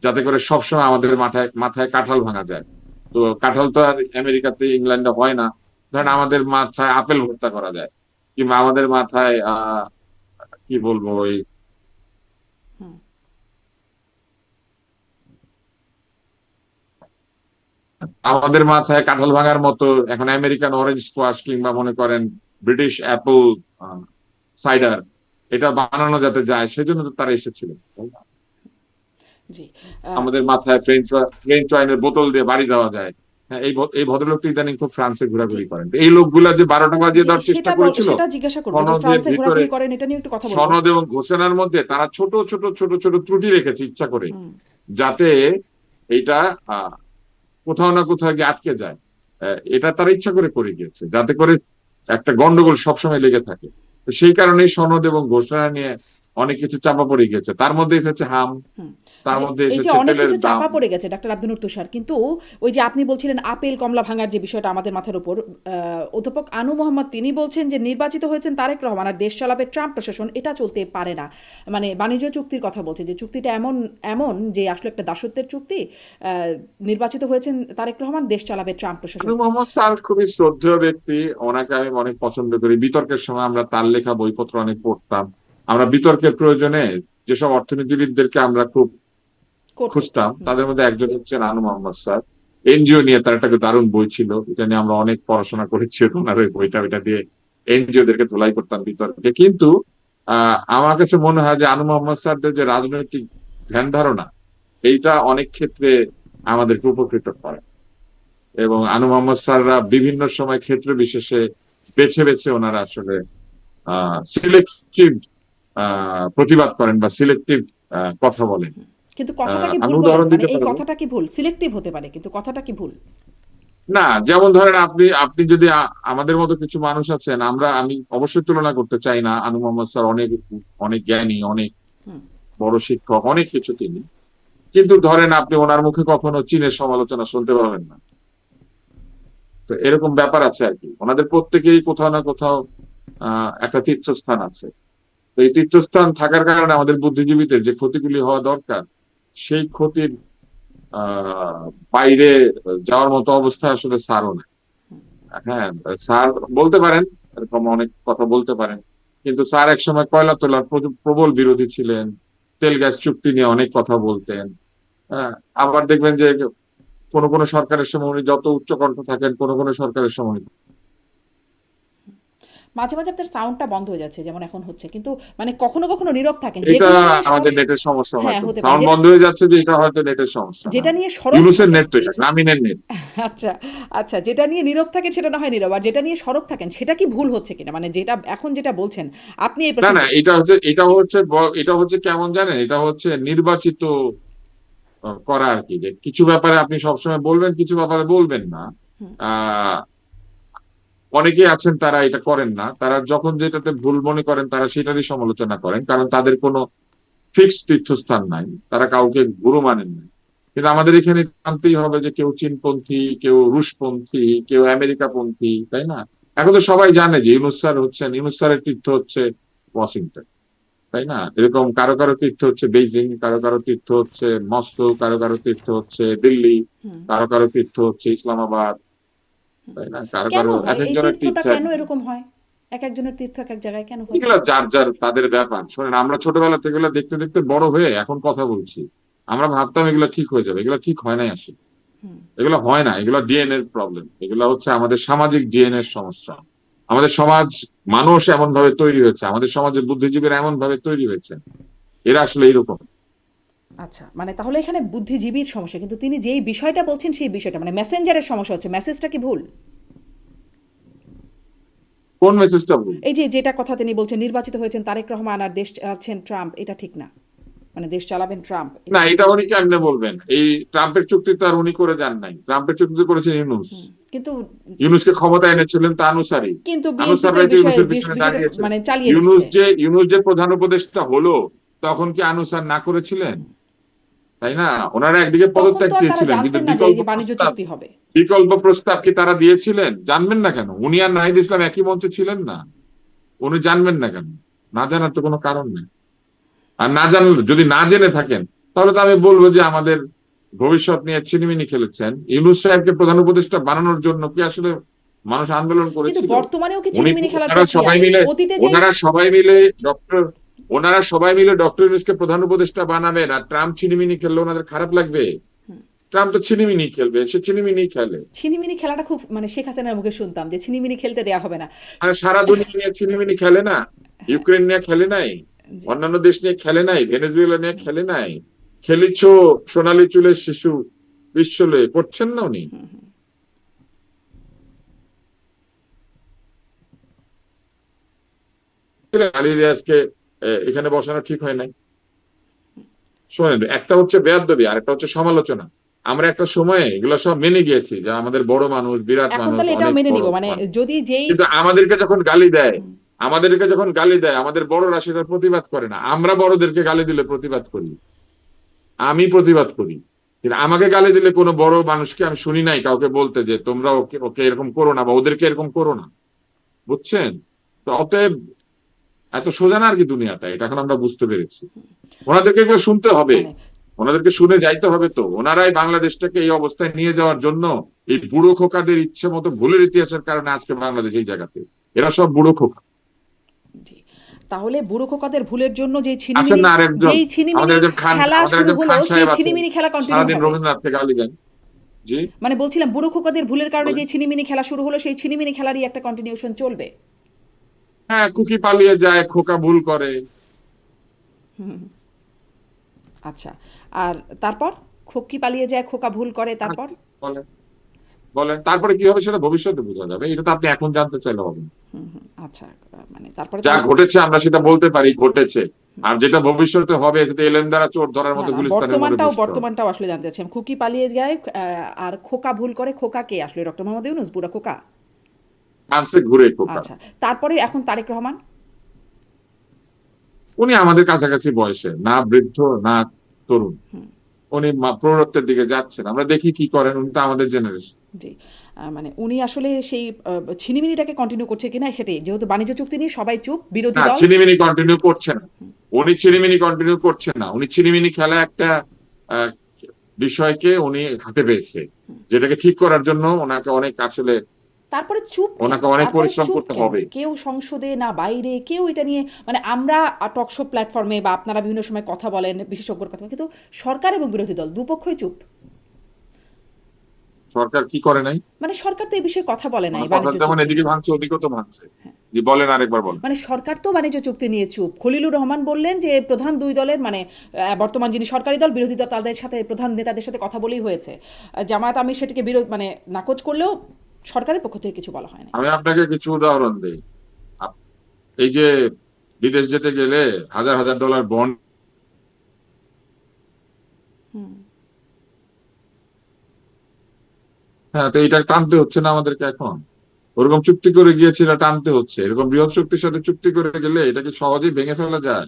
যাতে করে সবসময় আমাদের মাথায় মাথায় কাঁঠাল ভাঙা যায়। তো কাঁঠাল তো আর আমেরিকাতে ইংল্যান্ডে হয় না। ধরেন আমাদের মাথায় আপেল ভর্তা করা যায়, কিংবা আমাদের মাথায় কি বলবো, ওই আমাদের মাথায় কাঁঠাল ভাঙার মতো এখন আমেরিকান অরেঞ্জ স্কোয়াশ, কিংবা মনে করেন ব্রিটিশ অ্যাপল সাইডার, এটা বানানো যাতে যায়, সেজন্য তো তারা এসেছিল, তাই না? জি। আমাদের মাথায় ফ্রেঞ্চ ওয়াইনের বোতল দিয়ে বাড়ি দেওয়া যায়। হ্যাঁ, এই ভদ্রলোকটি ইদানিং খুব ফ্রান্সে জি ঘোরাঘুরি করেন। এই লোকগুলা যে 12টা বাজিয়ে জি, দেওয়ার চেষ্টা করেছিল সেটা জিজ্ঞাসা করবো যে সনদের ফ্রান্সে ভিতরে, ঘোরাঘুরি করেন, এটা নিয়ে একটু কথা বলবো। সনদ এবং ঘোষণার মধ্যে তারা ছোট ছোট ছোট ছোট ত্রুটি রেখেছে ইচ্ছা করে, হুম। যাতে এইটা কোথাও না কোথাও গিয়ে আটকে যায়। এটা তারা ইচ্ছা করে গিয়েছে, যাতে করে একটা গন্ডগোল সবসময় লেগে থাকে। তো সেই কারণেই সনদ এবং ঘোষণা নিয়ে অনেক কিছু চাপা পড়ে গেছে। তার মধ্যে এসেছে হাম, হুম। তার যে মধ্যে এই যে এসেছে অনেক তেলের কিছু দাম। চাপা পড়ে গেছে ডাক্তার আব্দুল তুষার, কিন্তু ওই যে আপনি বলছিলেন আপেল কমলা ভাঙার যে বিষয়টা আমাদের মাথার উপর, অধ্যাপক আনু মোহাম্মদ তিনি বলছেন যে নির্বাচিত হয়েছেন তারেক রহমান আর দেশ চালাবে ট্রাম্প প্রশাসন, এটা চলতে পারে না। মানে বাণিজ্য চুক্তির কথা বলছে, যে চুক্তিটা এমন এমন যে আসলে একটা দাসত্বের চুক্তি। নির্বাচিত হয়েছেন তারেক রহমান, দেশ চালাবে ট্রাম্প প্রশাসন। নূর মোহাম্মদ স্যার খুবই শ্রদ্ধেয় ব্যক্তি, ওনাকে আমি অনেক পছন্দ করি। বিতর্কের সময় আমরা তার লেখা বইপত্র অনেক পড়তাম। আমরা বিতর্কের প্রয়োজনে যেসব অর্থনীতিবিদদেরকে আমরা খুব করতো। খুঁজতাম, হুম। তাদের মধ্যে একজন হচ্ছেন আনু মোহাম্মদ স্যার। এনজিও নিয়ে তার একটা দারুণ বই ছিল, এটা নিয়ে আমরা অনেক পড়াশোনা করেছি। ওনার ওই বইটা, ওইটা দিয়ে এনজিও দেরকে ধুলাই করতাম বিতর্কে। কিন্তু আমার কাছে মনে হয় যে আনু মোহাম্মদ স্যারদের যে রাজনৈতিক ধ্যান ধারণা, এইটা অনেক ক্ষেত্রে আমাদেরকে উপকৃত করে। এবং আনু মোহাম্মদ স্যাররা বিভিন্ন সময় ক্ষেত্র বিশেষে বেছে বেছে ওনারা আসলে সিলেক্টিভ প্রতিবাদ করেন বা সিলেক্টিভ কথা বলেন। কিন্তু কথাটা কি আমি ভুল বলেন? উদাহরণ মানে দিতে এই পারবো। কথাটা কি ভুল? সিলেক্টিভ হতে পারে কিন্তু কথাটা কি ভুল? না, যেমন ধরেন আপনি আপনি যদি আমাদের মতো কিছু মানুষ আছেন, আমি অবশ্যই তুলনা করতে চাই না। আনু মোহাম্মদ স্যার অনেক অনেক জ্ঞানী, অনেক হুম, বড় শিক্ষক, অনেক কিছু তিনি। কিন্তু ধরেন আপনি ওনার মুখে কখনো চীনের সমালোচনা শুনতে পাবেন না। তো এরকম ব্যাপার আছে আর কি। ওনাদের প্রত্যেকেরই কোথাও না কোথাও একটা তীর্থস্থান আছে। তো এই তীর্থস্থান থাকার কারণে আমাদের বুদ্ধিজীবীদের যে ক্ষতিগুলি হওয়া দরকার, সেই ক্ষতির আহ বাইরে যাওয়ার মতো অবস্থা আসলে স্যারও না। হ্যাঁ, স্যার বলতে পারেন, এরকম অনেক কথা বলতে পারেন, কিন্তু স্যার একসময় কয়লা তোলার প্রবল বিরোধী ছিলেন। তেল গ্যাস চুক্তি নিয়ে অনেক কথা বলতেন। হ্যাঁ, আবার দেখবেন যে কোন কোন সরকারের সময় উনি যত উচ্চকণ্ঠ থাকেন, কোন কোন সরকারের সময় মাঝে, মাঝে আপনার সাউন্ডটা বন্ধ হয়ে যাচ্ছে যেমন এখন হচ্ছে। কিন্তু মানে কখনো, কখনো নীরব থাকেন। এটা যেগুলো নিয়ে আমাদের নেটের সমস্যা, হ্যাঁ, হয়তো হতে পারে। সাউন্ড যেটা বন্ধ হয়ে যাচ্ছে, যে এটা হয়তো নেটের সমস্যা। যেটা হ্যাঁ, নিয়ে সরব ইউনুসের থাকেন নেট তো, এটা গ্রামীণের নেট। আচ্ছা, আচ্ছা যেটা নিয়ে নীরব থাকেন সেটা না হয় নীরব। আর যেটা নিয়ে সরব থাকেন সেটা কি ভুল হচ্ছে কিনা? মানে যেটা এখন যেটা বলছেন, আপনি এই না না, প্রসঙ্গে এটা হচ্ছে কেমন জানেন, এটা হচ্ছে নির্বাচিত করা আর কি, যে কিছু ব্যাপারে আপনি সবসময় বলবেন, কিছু ব্যাপারে বলবেন না। হুম, আহ অনেকেই আছেন তারা এটা করেন না, তারা যখন যেটাতে ভুল মনে করেন তারা সেটারই সমালোচনা করেন, কারণ তাদের কোনো ফিক্সড তীর্থস্থান নাই, তারা কাউকে গুরু মানেন না। কিন্তু আমাদের এখানে জানতেই হবে যে কেউ চীনপন্থী, কেউ রুশপন্থী, কেউ আমেরিকাপন্থী, তাই না? এখন তো সবাই জানে যে ইউনুস স্যারের তীর্থ হচ্ছে ওয়াশিংটন, তাই না? এরকম কারো কারো তীর্থ হচ্ছে বেইজিং, কারো কারো তীর্থ হচ্ছে মস্কো, কারো কারো তীর্থ হচ্ছে দিল্লি, হুম। কারো কারো তীর্থ হচ্ছে ইসলামাবাদ, তাই না? কারো কেন কারো এক হয়? এই একজনের তীর্থটা তীর্থ কেন এক। এরকম হয়? একেকজনের তীর্থ একেক জায়গায় কেন হয়? এগুলো যার যার তাদের ব্যাপার। শোনেন, আমরা ছোটবেলা থেকে এগুলো দেখতে দেখতে বড় হয়ে এখন কথা বলছি। আমরা ভাবতাম এগুলো ঠিক হয়ে যাবে, এগুলো ঠিক হয় নাই আসলে। হুম। এগুলো হয় না, এগুলো ডিএনএ এর প্রবলেম, এগুলো হচ্ছে আমাদের সামাজিক ডিএনএ এর সমস্যা। আমাদের সমাজ, মানুষ এমন ভাবে তৈরি হয়েছে, আমাদের সমাজের বুদ্ধিজীবীরা এমন ভাবে তৈরি হয়েছে, এরা আসলে এইরকম। আচ্ছা, মানে তাহলে এখানে বুদ্ধিজীবীর সমস্যা। কিন্তু তিনি যেই বিষয়টা বলছেন সেই বিষয়টা মানে মেসেঞ্জারের সমস্যা হচ্ছে। মেসেজটা কি ভুল? কোন মেসেজটা ভুল? এই যে যেটা কথা তিনি বলছেন নির্বাচিত হয়েছেন তারেক রহমান আর দেশ চালাচ্ছেন ট্রাম্প, এটা ঠিক না। মানে দেশ চালাবেন ট্রাম্প, না, এটা ঠিক এটা না। উনি কেমনে বলবেন? এই ট্রাম্পের চুক্তি তো আর উনি করে যান নাই, ট্রাম্পের চুক্তি তো করেছেন ইউনুস। হুম। কিন্তু ইউনুসকে ক্ষমতা এনেছিলেন তা আনুসারী। কিন্তু বিএনপি তো এই আনুসাররাই তো বিষয়ে ইউনুসের পিছনে বিষয়টা দাঁড়িয়েছে। মানে চালিয়ে ইউনুস দিচ্ছে। যে ইউনুস যে প্রধান উপদেষ্টা হলো, তখন কি আনুসার না করেছিলেন? তাই না? ওনারা একদিকে তখন তো পদত্যাগ আর তারা চেয়েছিলেন, কিন্তু জানতেন না যে এই যে বাণিজ্য চুক্তি হবে। বিকল্প প্রস্তাব কি তারা দিয়েছিলেন? জানবেন না কেন? উনি আর নাহিদ ইসলাম একই মঞ্চে ছিলেন না? উনি জানবেন না কেন? না জানার তো কোনো কারণ নেই। আর না জানলে, যদি না জেনে থাকেন, তাহলে তো আমি বলবো যে আমাদের ভবিষ্যৎ নিয়ে ছিনিমিনি খেলেছেন। ইউনূস সাহেবকে প্রধান উপদেষ্টা বানানোর জন্য কি আসলে মানুষ আন্দোলন কিন্তু করেছিল? বর্তমানেও কি উনি ছিনিমিনি খেলার ওনারা প্রক্রিয়া? সবাই মিলে অতীতে যেই ওনারা সবাই মিলে ডক্টর ওনারা সবাই মিলে ডক্টর ইউনূসকে প্রধান উপদেষ্টা বানাবেন, আর ট্রাম্প ছিনিমিনি খেললে ওনাদের খারাপ লাগবে? ট্রাম্প তো ছিনিমিনি খেলবে, সে ছিনিমিনি খেলে। ছিনিমিনি খেলাটা খুব মানে শেখ হাসিনার মুখে শুনতাম যে ছিনিমিনি খেলতে দেয়া হবে না। আর সারা দুনিয়া নিয়ে ছিনিমিনি খেলে না? হ্যাঁ, ইউক্রেন নিয়ে খেলে নাই? জি। অন্যান্য দেশ নিয়ে খেলে নাই? ভেনেজুয়েলা নিয়ে খেলে নাই? খেলিছো সোনালী চুলের শিশু বিশ্বলে, করছেন না উনি? হুম, হুম। আলী রিয়াজকে এখানে বসানো ঠিক হয় নাই। শোনেন, একটা হচ্ছে বেয়াদবি আর একটা হচ্ছে সমালোচনা। আমরা একটা সময়ে এগুলো সব মেনে গিয়েছি, যে আমাদের বড় মানুষ, বিরাট এখন মানুষ, তাহলে এটাও অনেক মেনে বড় নিব। মানে মানুষ। যদি যেই কিন্তু আমাদেরকে যখন গালি দেয়, হুম, আমাদের বড়রা সেটার প্রতিবাদ করে না। আমরা বড়দেরকে গালি দিলে প্রতিবাদ করি, আমি প্রতিবাদ করি। কিন্তু আমাকে গালি দিলে কোনো বড় মানুষকে আমি শুনি নাই কাউকে বলতে যে তোমরা ওকে ওকে এরকম করো না, বা ওদেরকে এরকম করো না। বুঝছেন? তো অতএব এত সোজা না আর কি দুনিয়াটা, এটা এখন আমরা বুঝতে পেরেছি। ওনাদেরকে এগুলো শুনতে হবে, মানে ওনাদেরকে শুনে যাইতে হবে। তো ওনারাই বাংলাদেশটাকে এই অবস্থায় নিয়ে যাওয়ার জন্য, এই বুড়ো খোকাদের ইচ্ছে মতো ভুলের ইতিহাসের কারণে আজকে বাংলাদেশ এই জায়গাতে। এরা সব বুড়ো খোকা। জি। তাহলে বুড়ো খোকাদের ভুলের জন্য আছেন না আরেকজন, যেই আমাদের ছিনিমিনি একজন খান, খেলা আমাদের শুরু একজন হলো খান সেই সাহেব আছেন, ছিনিমিনি খেলা কন্টিনিউ সারাদিন হবে। রবীন্দ্রনাথকে গালি দেন। জি, মানে বলছিলাম বুড়ো খোকাদের ভুলের কারণে বলেন। যে ছিনিমিনি খেলা শুরু হলো সেই ছিনিমিনি খেলারই একটা কন্টিনিউশন চলবে। হ্যাঁ, খুকি পালিয়ে যায়, খোকা ভুল করে। হুম, আচ্ছা। আর তারপর খোকি পালিয়ে যায়, খোকা ভুল করে, আর তারপর? কি? বলেন, বলেন তারপরে কি হবে সেটা ভবিষ্যতে বোঝা যাবে, এটা তো আপনি এখন জানতে চাইলে হবে না। হুম, হুম, আচ্ছা। মানে তারপরে যা তাহলে ঘটেছে আমরা সেটা বলতে পারি ঘটেছে, আর যেটা ভবিষ্যতে হবে, যদি এলেন দ্বারা চোর ধরার না মতো না, গুলিস্তানের মোড়ে বসতে হবে। বর্তমানটাও আসলে জানতে চাচ্ছি। খুকি পালিয়ে যায়, আর খোকা ভুল করে, খোকা কে আসলে? ডক্টর মোহাম্মদ ইউনূস, বুড়া খোকা? ফ্রান্সে ঘুরে খোকা। আচ্ছা, তারপরে এখন তারেক রহমান। উনি আমাদের কাছাকাছি বয়সে, না বৃদ্ধ না তরুণ। হুম, উনি প্রৌঢ়ত্বের দিকে যাচ্ছেন, আমরা দেখি কি করেন। উনি তো আমাদের জেনারেশন। জি। মানে উনি আসলে সেই ছিনিমিনিটাকে কন্টিনিউ করছে কিনা সেটাই, যেহেতু বাণিজ্য চুক্তি নিয়ে সবাই চুপ, বিরোধী না, দল। ছিনিমিনি কন্টিনিউ করছে না। উনি ছিনিমিনি কন্টিনিউ করছে না, উনি ছিনিমিনি খেলা একটা আহ, বিষয়কে উনি হাতে পেয়েছে, যেটাকে ঠিক করার জন্য ওনাকে অনেক আসলে তারপরে চুপ কেন? ওনাকে অনেক তারপরে পরিশ্রম চুপ করতে কেন? হবে। কেউ সংসদে না বাইরে কেউ এটা নিয়ে, মানে আমরা টকশো প্ল্যাটফর্মে বা আপনারা বিভিন্ন সময় কথা বলেন, বিশেষজ্ঞর কথা বলেন, কিন্তু সরকার এবং বিরোধী দল দুপক্ষই চুপ। সরকার কি করে নাই? মানে সরকার তো এই বিষয়ে কথা বলে নাই মানে কথা বাণিজ্য যেমন চুক্তি এদিকে নিয়ে। ভাঙছে ওদিকে তো ভাঙছে। জি বলেন, আরেকবার বলেন। মানে সরকার তো বাণিজ্য চুক্তি নিয়ে চুপ। খলিলুর রহমান বললেন যে প্রধান দুই দলের, মানে বর্তমান যিনি সরকারি দল, বিরোধী দল, তাদের সাথে, প্রধান নেতাদের সাথে কথা বলেই হয়েছে। জামায়াত আমি সেটাকে বিরোধ, মানে নাকচ করলেও সরকারের পক্ষ থেকে কিছু বলা হয় না। আমি আপনাকে কিছু উদাহরণ দিই। আপ- এই যে বিদেশ যেতে গেলে হাজার হাজার ডলার বন্ড, হুম। হ্যাঁ, তো এটা টানতে হচ্ছে না আমাদেরকে এখন? ওরকম চুক্তি করে গিয়েছিল, টানতে হচ্ছে। এরকম বৃহৎ শক্তির সাথে চুক্তি করে গেলে এটাকে সহজেই ভেঙে ফেলা যায়।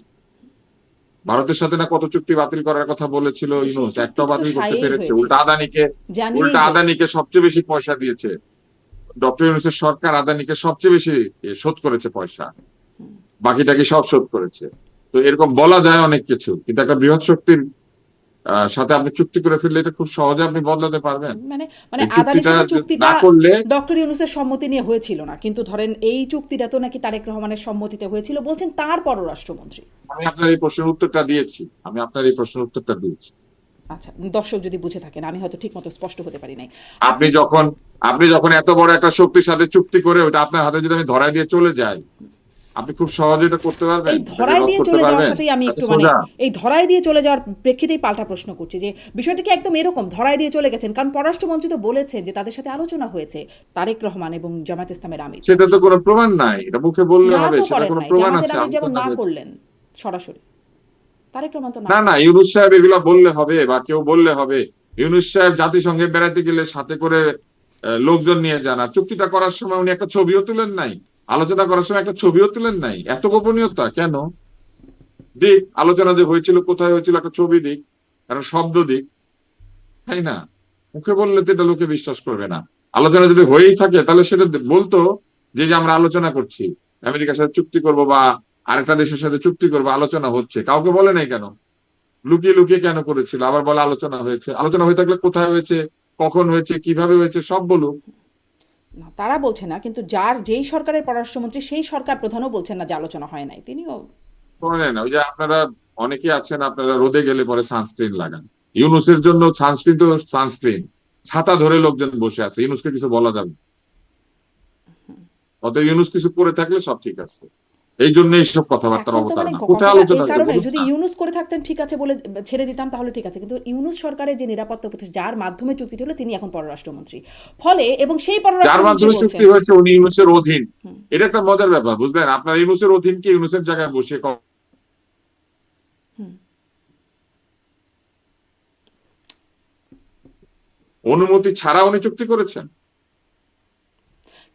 ভারতের সাথে না কত চুক্তি বাতিল করার কথা বলেছিল কিন্তু সেই ইউনূস, একটাও চুক্তিটা তো বাতিল করতে সায়েই পেরেছে। হয়েছিল, জানিয়েই উল্টা হয়েছে। আদানিকে সবচেয়ে বেশি পয়সা দিয়েছে। ডক্টর ইউনূসের সরকার আদানিকে সবচেয়ে বেশি শোধ করেছে পয়সা, বাকিটাকে সব শোধ করেছে। তো এরকম বলা যায় অনেক কিছু, কিন্তু একটা বৃহৎ শক্তির সাথে আপনি চুক্তি করে ফেললে এটা খুব সহজে আপনি বদলাতে পারবেন। মানে মানে এই আদানির চুক্তিটা সাথে চুক্তিটা না করলে, ডক্টর ইউনূসের সম্মতি নিয়ে হয়েছিল না, কিন্তু ধরেন এই চুক্তিটা তো নাকি তারেক রহমানের সম্মতিতে হয়েছিল বলছেন তার পররাষ্ট্রমন্ত্রী। আমি আপনার এই প্রশ্নের উত্তরটা দিয়েছি। আচ্ছা, দর্শক যদি বুঝে থাকেন, আমি হয়তো ঠিক মতো স্পষ্ট হতে পারি নাই। আপনি আপনি যখন আপনি যখন এত বড় একটা শক্তির সাথে চুক্তি করে ওটা আপনার হাতে যদি আমি ধরায় দিয়ে চলে যাই, আপনি খুব সহজে এটা করতে পারবেন, এই এটাকে ধরায় রদ দিয়ে করতে চলে যাওয়ার পারবেন? সাথেই আমি এত একটু মানে, সোজা? এই ধরায় দিয়ে চলে যাওয়ার প্রেক্ষিতেই পাল্টা প্রশ্ন করছি যে বিষয়টা কি একদম এরকম ধরায় দিয়ে চলে গেছেন? কারণ পররাষ্ট্রমন্ত্রী তো বলেছেন যে তাদের সাথে আলোচনা হয়েছে, তারেক রহমান এবং জামায়াত ইসলামের আমির। সেটা তো কোনো প্রমাণ নাই, এটা মুখে বললে না হবে? তো সেটা করেন কোনো নাই, প্রমাণ জামাতের আছে? আমির যেমন আলোচনা না হয়েছে? করলেন সরাসরি, তারেক রহমান তো না না না, করলেন। ইউনূস সাহেব এগুলা বললে হবে বা কেউ বললে হবে? ইউনূস সাহেব জাতিসংঘে বেড়াতে গেলে সাথে করে লোকজন নিয়ে যান, আর চুক্তিটা করার সময় উনি একটা ছবিও তুলেন নাই? আলোচনা করার সময় একটা ছবিও তুলেন নাই? এত গোপনীয়তা কেন? দিক, আলোচনা যে হয়েছিল কোথায় হয়েছিল একটা ছবি দিক, কারণ শব্দ দিক, তাই না? মুখে বললে তো এটা লোকে বিশ্বাস করবে না। আলোচনা যদি হয়েই থাকে তাহলে সেটা বলতো, যে আমরা আলোচনা করছি, আমেরিকার সাথে চুক্তি করব বা আরেকটা দেশের সাথে চুক্তি করবো, আলোচনা হচ্ছে। কাউকে বলে নাই কেন? লুকিয়ে লুকিয়ে কেন করেছিল? আবার বলে আলোচনা হয়েছে। আলোচনা হয়ে থাকলে কোথায় হয়েছে, কখন হয়েছে, কিভাবে হয়েছে সব বলুক। না, তারা বলছে না, কিন্তু যেই সরকারের পররাষ্ট্রমন্ত্রী সেই সরকার প্রধানও বলছেন না যে আলোচনা হয় নাই, তিনিও। শোনেন, ওই যে আপনারা অনেকে আছেন, আপনারা রোদে গেলে পরে সানস্ক্রিন লাগান। ইউনুসের জন্য সানস্ক্রিন তো সানস্ক্রিন, ছাতা ধরে লোকজন বসে আছে, ইউনুসকে কিছু বলা যাবে না। অতএব ইউনুস কিছু করে থাকলে সব ঠিক আছে। এই জন্য এইসব কথাবার্তার এখন তো মানে অবতারণা। কোথায় কথাটা এই আলোচনা হবে কারণে, বলুন যদি না? ইউনুস করে থাকতেন ঠিক আছে বলে ছেড়ে দিতাম তাহলে ঠিক আছে, কিন্তু ইউনুস সরকারের যে নিরাপত্তা উপদেষ্টা, যার মাধ্যমে চুক্তিটি হলো, তিনি এখন পররাষ্ট্রমন্ত্রী। ফলে এবং সেই যার পররাষ্ট্রমন্ত্রী মাধ্যমে বলছেন। চুক্তি হয়েছে উনি ইউনুসের অধীন। হুম, এটা একটা মজার ব্যাপার, বুঝলেন? আপনার ইউনুসের অধীনকে ইউনুসের জায়গায় বসিয়ে হুম। অনুমতি ছাড়া উনি চুক্তি করেছেন।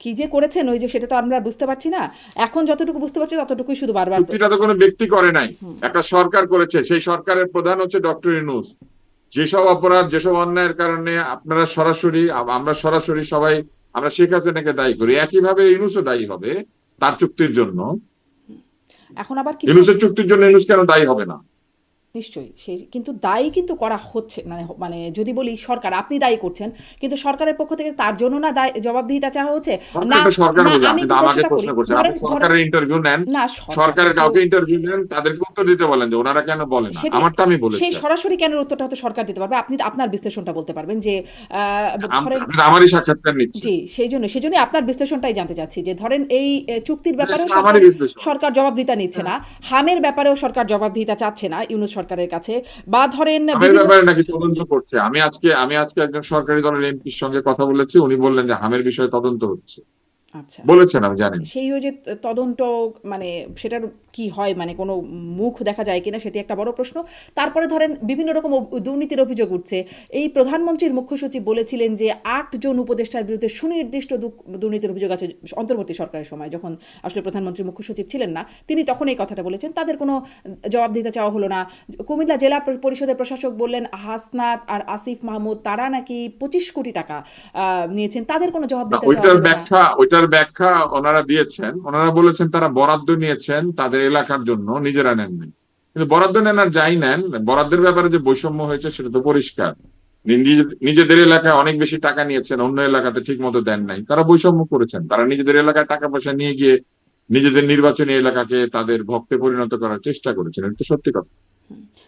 কি যে করেছেন ওই যে, সেটা তো আমরা বুঝতে পারছি না। এখন যতটুকু বুঝতে পারছি ততটুকুই শুধু বারবার। চুক্তিটা তো কোনো ব্যক্তি করে নাই, হুম। একটা সরকার করেছে। সেই সরকারের প্রধান হচ্ছে ডক্টর ইউনূস। যেসব অপরাধ, যেসব অন্যায়ের কারণে আপনারা সরাসরি, আমরা সরাসরি সবাই আমরা শেখ হাসিনাকে দায়ী করি, একইভাবে ইউনূসও দায়ী হবে তার চুক্তির জন্য। এখন আবার কিছু। ইউনূসের চুক্তির জন্য ইউনূস কেন দায়ী হবে না? নিশ্চয়ই সেই, কিন্তু দায়ী কিন্তু করা হচ্ছে, মানে মানে যদি বলি সরকার, আপনি দায়ী করছেন, কিন্তু সরকারের পক্ষ থেকে তার জন্য না দায় জবাবদিহিতা চাওয়া হচ্ছে। সরকার না এটা সরকার না, বোঝে, আমি আপনি তো একটু আমাকে প্রশ্নটা করি, প্রশ্ন করছেন। আপনি ধরেন ধরেন সরকারের ইন্টারভিউ নেন, না, সরকার সরকারের তো কাউকে ইন্টারভিউ নেন, তাদেরকে উত্তর দিতে বলেন যে ওনারা কেন বলে না। সেটি, আমারটা আমি সেই বলেছি। সরাসরি কেন উত্তরটা হয়তো সরকার দিতে পারবে, আপনি আপনার বিশ্লেষণটা বলতে পারবেন যে ধরেন। আপনি তো আমারই সাক্ষাৎকার নিচ্ছেন। জি, সেই জন্যই আপনার বিশ্লেষণটাই জানতে চাচ্ছি যে ধরেন এই চুক্তির ব্যাপারেও সেটা সরকার আমারই বিশ্লেষণ। সরকার জবাবদিহিতা নিচ্ছে না, হামের ব্যাপারেও সরকার জবাবদিহিতা চাচ্ছে না ইউনূস সরকারের কাছে, বা ধরেন হামের বিভিন্ন। ব্যাপারে নাকি তদন্ত করছে? আমি আজকে একজন সরকারি দলের এমপির সঙ্গে কথা বলেছি, উনি বললেন যে হামের বিষয়ে তদন্ত হচ্ছে। আচ্ছা। বলেছেন, আমি জানি না। সেই ওই যে তদন্ত, মানে সেটার কি হয়, মানে কোনো মুখ দেখা যায় কিনা সেটি একটা বড় প্রশ্ন। তারপরে ধরেন বিভিন্ন রকম দুর্নীতির অভিযোগ উঠছে। এই প্রধানমন্ত্রীর মুখ্য সচিব বলেছিলেন যে ৮ জন উপদেষ্টার বিরুদ্ধে সুনির্দিষ্ট দুর্নীতির অভিযোগ আছে অন্তর্বর্তী সরকারের সময়, যখন আসলে প্রধানমন্ত্রী মুখ্য সচিব ছিলেন না, তিনি তখন এই কথাটা বলেছেন। তাদের কোনো জবাব দিতে চাওয়া হলো না। কুমিল্লা জেলা পরিষদের প্রশাসক বললেন হাসনাত আর আসিফ মাহমুদ তারা নাকি ২৫ কোটি টাকা নিয়েছেন, তাদের কোনো জবাব না, দিতে চাওয়া ওইটার হলো না। ব্যাখ্যা ওইটার ব্যাখ্যা ওনারা দিয়েছেন। ওনারা বলেছেন তারা বরাদ্দ নিয়েছেন তাদের এলাকার জন্য, নিজেরা নেননি। কিন্তু বরাদ্দ নেন আর যাই নেন, বরাদ্দের ব্যাপারে যে বৈষম্য হয়েছে সেটা তো পরিষ্কার। নিজেদের এলাকায় অনেক বেশি টাকা নিয়েছেন, অন্য এলাকাতে ঠিক মতো দেন নাই, তারা বৈষম্য করেছেন। তারা নিজেদের এলাকায় টাকা পয়সা নিয়ে গিয়ে নিজেদের নির্বাচনী এলাকাকে তাদের ভক্তে পরিণত করার চেষ্টা করেছেন, এটা তো সত্যি কথা।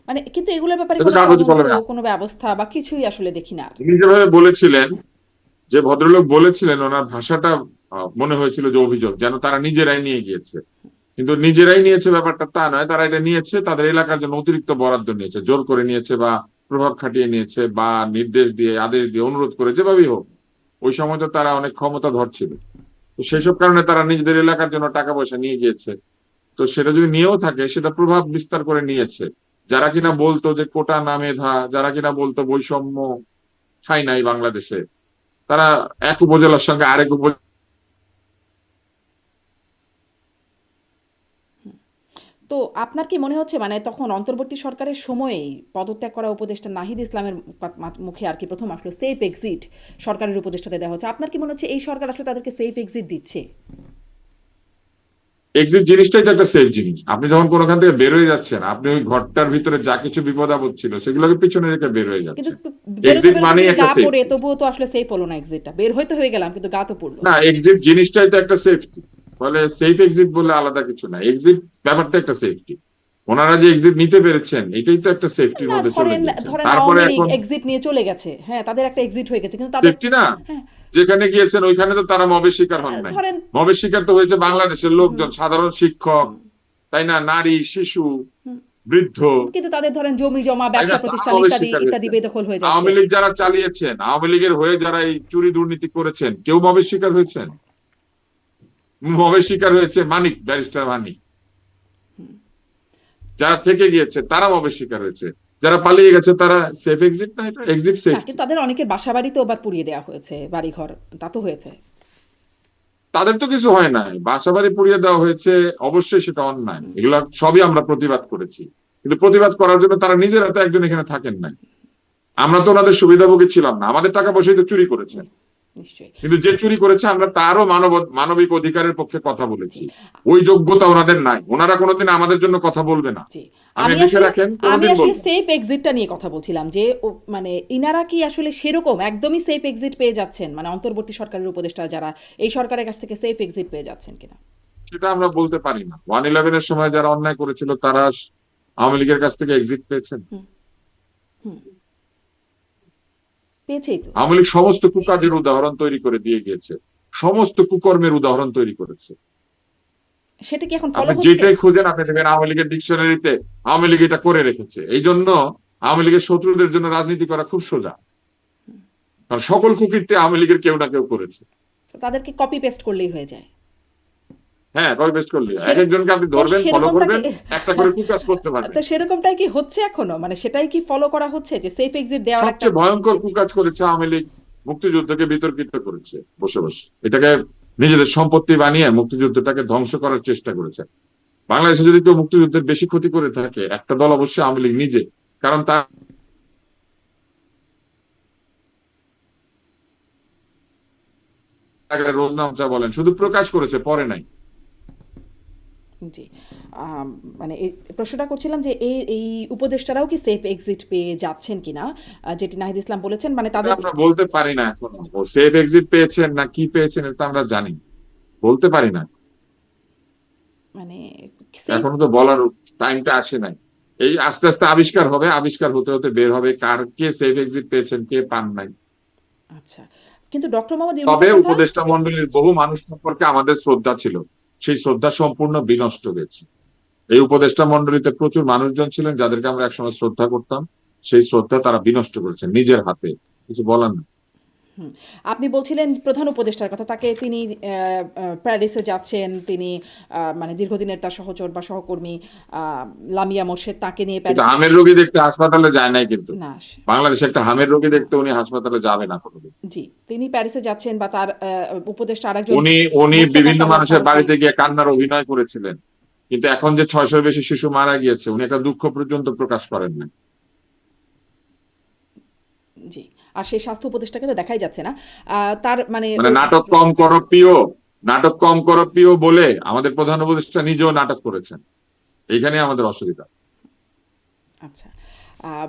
মানে কিন্তু এগুলোর ব্যাপারে এটা তো কোনো কাগজ তদন্ত, কলমে। কোনো ব্যবস্থা বা কিছুই আসলে দেখি না আর। তিনি যেভাবে বলেছিলেন, যে ভদ্রলোক বলেছিলেন, ওনার ভাষাটা মনে হয়েছিল যে অভিযোগ, যেন তারা নিজেরাই নিয়ে গিয়েছে। কিন্তু নিজেরাই নিয়েছে ব্যাপারটা তা নয়, তারা এটা নিয়েছে তাদের এলাকার জন্য অতিরিক্ত বরাদ্দ নিয়েছে, জোর করে নিয়েছে বা প্রভাব খাটিয়ে নিয়েছে বা নির্দেশ দিয়ে আদেশ দিয়ে অনুরোধ করে, যেভাবেই হোক। ওই সময় তো তারা অনেক ক্ষমতাধর ছিল, তো সেসব কারণে তারা নিজেদের এলাকার জন্য টাকা পয়সা নিয়ে গিয়েছে। তো সেটা যদি নিয়েও থাকে, সেটা প্রভাব বিস্তার করে নিয়েছে। যারা কিনা বলতো যে কোটা না মেধা, যারা কিনা বলতো বৈষম্য ঠাঁই নাই বাংলাদেশে, তারা এক উপজেলার সঙ্গে আরেক তো আপনার কি মনে হচ্ছে, মানে তখন অন্তর্বর্তী সরকারের সময়েই পদত্যাগ করা উপদেষ্টা নাহিদ ইসলামের মুখে আর কি প্রথম আসলো সেফ এক্সিট সরকারের উপদেষ্টাতে দেওয়া হচ্ছে, আপনার কি মনে হচ্ছে এই সরকার আসলে তাদেরকে সেফ এক্সিট দিচ্ছে? এক্সিট জিনিসটাই তো একটা সেফ জিনিস। আপনি যখন কোনোখান থেকে বের হয়ে যাচ্ছেন, আপনি ওই ঘরটার ভিতরে যা কিছু বিপদ আপদ ছিল সেগুলোকে পিছনে রেখে বের হয়ে কিন্তু যাচ্ছেন। বেরোতে এক্সিট বেরোতে মানেই যদি একটা গা পড়ে, সেফটি। তবুও তো আসলে সেফ হলো না এক্সিটটা। বের হইতে হয়ে গেলাম কিন্তু গা তো পড়লো। না, এক্সিট জিনিসটাই তো একটা সেফটি। ফলে সেফ এক্সিট বলে আলাদা কিছু না, এক্সিট ব্যাপারটা একটা সেফটি। ওনারা যে এক্সিট নিতে পেরেছেন, এটাই তো একটা সেফটির না মধ্যে চলে ধরেন, গিয়েছেন। ধরেন তারপরে আওয়ামী লীগ এখন এক্সিট নিয়ে চলে গেছে, হ্যাঁ তাদের একটা এক্সিট হয়ে গেছে, কিন্তু তাদের, সেফটি না, হ্যাঁ যেখানে গিয়েছেন ওইখানে তো তারা মবের শিকার হন নাই। ধরেন, মবের শিকার তো হয়েছে বাংলাদেশের হুম, লোকজন, সাধারণ শিক্ষক, হুম, তাই না, নারী, শিশু, হুম, বৃদ্ধ, কিন্তু তাদের ধরেন জমি জমা, তাই না, ব্যবসা তারা প্রতিষ্ঠান মবের ইত্যাদি শিকার ইত্যাদি হয়েছেন। বেদখল হয়ে যাচ্ছে। আওয়ামী লীগ যারা চালিয়েছেন, আওয়ামী লীগের হয়ে যারা এই চুরি দুর্নীতি করেছেন, কেউ মবের শিকার হয়েছেন? মবের শিকার হয়েছে মানিক, ব্যারিস্টার মানিক। যারা থেকে গিয়েছে তারা মবের শিকার হয়েছে, যারা পালিয়ে গেছে তারা সেফ এক্সিট না, এটা এক্সিট না সেফটি। কিন্তু তাদের অনেকের বাসা বাড়িতেও আবার পুড়িয়ে দেওয়া হয়েছে, বাড়িঘর, তা তো হয়েছে। তাদের তো কিছু হয় নাই, বাসাবাড়ি পুড়িয়ে দেওয়া হয়েছে, অবশ্যই সেটা অন্যায়, এগুলা সবই আমরা প্রতিবাদ করেছি। কিন্তু প্রতিবাদ করার জন্য তারা নিজেরা তো একজন এখানে থাকেন নাই। আমরা তো ওনাদের সুবিধাভোগী ছিলাম না, আমাদের টাকা পয়সাই তো চুরি করেছে। নিশ্চয়ই। কিন্তু যে চুরি করেছে আমরা তারও মানবিক অধিকারের পক্ষে কথা জি, বলেছি। ওই যোগ্যতা ওনাদের নাই, ওনারা কোনোদিন আমাদের জন্য কথা বলবে না। জি। আপনি আমি লিখে আসলে রাখেন, আমি কোনোদিন আসলে বলবো না। সেফ এক্সিটটা নিয়ে কথা বলছিলাম যে মানে ইনারা কি আসলে সেরকম একদমই সেফ এক্সিট পেয়ে যাচ্ছেন, মানে অন্তর্বর্তী সরকারের উপদেষ্টা যারা এই সরকারের কাছ থেকে সেফ এক্সিট পেয়ে যাচ্ছেন কিনা? সেটা আমরা বলতে পারি না। 111-এর সময় যারা অন্যায় করেছিল তারা আওয়ামী লীগের কাছ থেকে এক্সিট পেয়েছেন? হুম, হুম, পেয়েছেই তো। আওয়ামী লীগ সমস্ত কুকাজের উদাহরণ তৈরি করে দিয়ে গিয়েছে, সমস্ত কুকর্মের উদাহরণ তৈরি করেছে। সেটা কি এখন ফলো আপনি হচ্ছে? যেটাই খুঁজেন আপনি দেখবেন আওয়ামী লীগের ডিকশনারিতে আওয়ামী লীগ এটা করে রেখেছে। এই জন্য আওয়ামী লীগের শত্রুদের জন্য রাজনীতি করা খুব সোজা, কারণ সকল কুকীর্তি আওয়ামী লীগের কেউ না কেউ করেছে। তো তাদেরকে কপি পেস্ট করলেই হয়ে যায়। হ্যাঁ, কপি পেস্ট করলে এক সেরক- একজনকে আপনি তো ধরবেন, ফলো সেরকমটা করবেন, কি, একটা করে কুকাজ করতে পারবেন। তো সেরকমটাই কি হচ্ছে এখনো, মানে সেটাই কি ফলো করা হচ্ছে যে সেফ এক্সিট দেওয়ার একটা? সবচেয়ে ভয়ঙ্কর কুকাজ করেছে আওয়ামী লীগ, মুক্তিযুদ্ধকে বিতর্কিত করেছে বসে বসে। এটাকে নিজেদের সম্পত্তি বানিয়ে মুক্তিযুদ্ধটাকে ধ্বংস করার চেষ্টা করেছে। বাংলাদেশে যদি কেউ মুক্তিযুদ্ধের বেশি ক্ষতি করে থাকে একটা দল অবশ্যই আওয়ামী লীগ নিজে, কারণ তার আগে রোজনামচা বলেন শুধু প্রকাশ করেছে, পরে নাই। জি। আম, মানে এই প্রশ্নটা করছিলাম যে এই এই উপদেষ্টারাও কি সেফ এক্সিট পেয়ে যাচ্ছেন কিনা, যেটি নাহিদ ইসলাম বলেছেন, মানে এটা তাদের, আমরা বলতে পারি না এখনো, ও সেফ এক্সিট পেয়েছেন না কি পেয়েছেন এটা আমরা জানি না। বলতে পারি না, মানে সেফ। এখনো তো বলার টাইমটা আসে নাই। এই আস্তে আস্তে আবিষ্কার হবে, আবিষ্কার হতে হতে বের হবে কার কে সেফ এক্সিট পেয়েছেন কে পান নাই। আচ্ছা, কিন্তু ডক্টর মোহাম্মদ তবে ইউনূসের কথা, উপদেষ্টা মন্ডলীর বহু মানুষ সম্পর্কে আমাদের শ্রদ্ধা ছিল, সেই শ্রদ্ধা সম্পূর্ণ বিনষ্ট হয়েছে। এই উপদেষ্টা মন্ডলীতে প্রচুর মানুষজন ছিলেন যাদেরকে আমরা একসময় শ্রদ্ধা করতাম, সেই শ্রদ্ধা তারা বিনষ্ট করেছেন নিজের হাতে। কিছু বলার না। হুম। আপনি বলছিলেন প্রধান উপদেষ্টার কথা, তাকে তিনি প্যারিসে যাচ্ছেন, তিনি মানে দীর্ঘদিনের তার সহচর বা সহকর্মী লামিয়া মোর্শেদ তাকে নিয়ে কিন্তু প্যারিসে। হামের রোগী দেখতে হাসপাতালে যায় নাই কিন্তু। না। বাংলাদেশে একটা হামের রোগী দেখতে উনি হাসপাতালে যাবে না কোনোদিন। জি, তিনি প্যারিসে যাচ্ছেন বা তার উপদেষ্টা আরেকজন উনি উনি মোস্তফা বিভিন্ন সারওয়ার মানুষের ফারুকী। বাড়িতে গিয়ে কান্নার অভিনয় করেছিলেন, কিন্তু এখন যে 600-র বেশি শিশু মারা গিয়েছে উনি একটা দুঃখ পর্যন্ত প্রকাশ করেন না। জি। আর সেই স্বাস্থ্য উপদেষ্টাকে তো দেখাই যাচ্ছে না। তার মানে মানে নাটক কম করো প্রিয়, নাটক কম করো প্রিয় বলে আমাদের প্রধান উপদেষ্টা নিজেও নাটক করেছেন। এইখানে আমাদের অসুবিধা। আচ্ছা। আহ,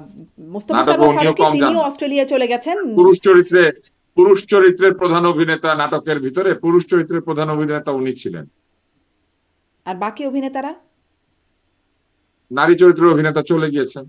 মোস্তফা নাটক সারওয়ার উনিও ফারুকী কম জান তিনিও না। অস্ট্রেলিয়া চলে গেছেন। পুরুষ চরিত্রে, পুরুষ চরিত্রের প্রধান অভিনেতা নাটকের ভিতরে পুরুষ চরিত্রের প্রধান অভিনেতা উনি ছিলেন। আর বাকি অভিনেতারা? নারী চরিত্রের অভিনেতা চলে গিয়েছেন।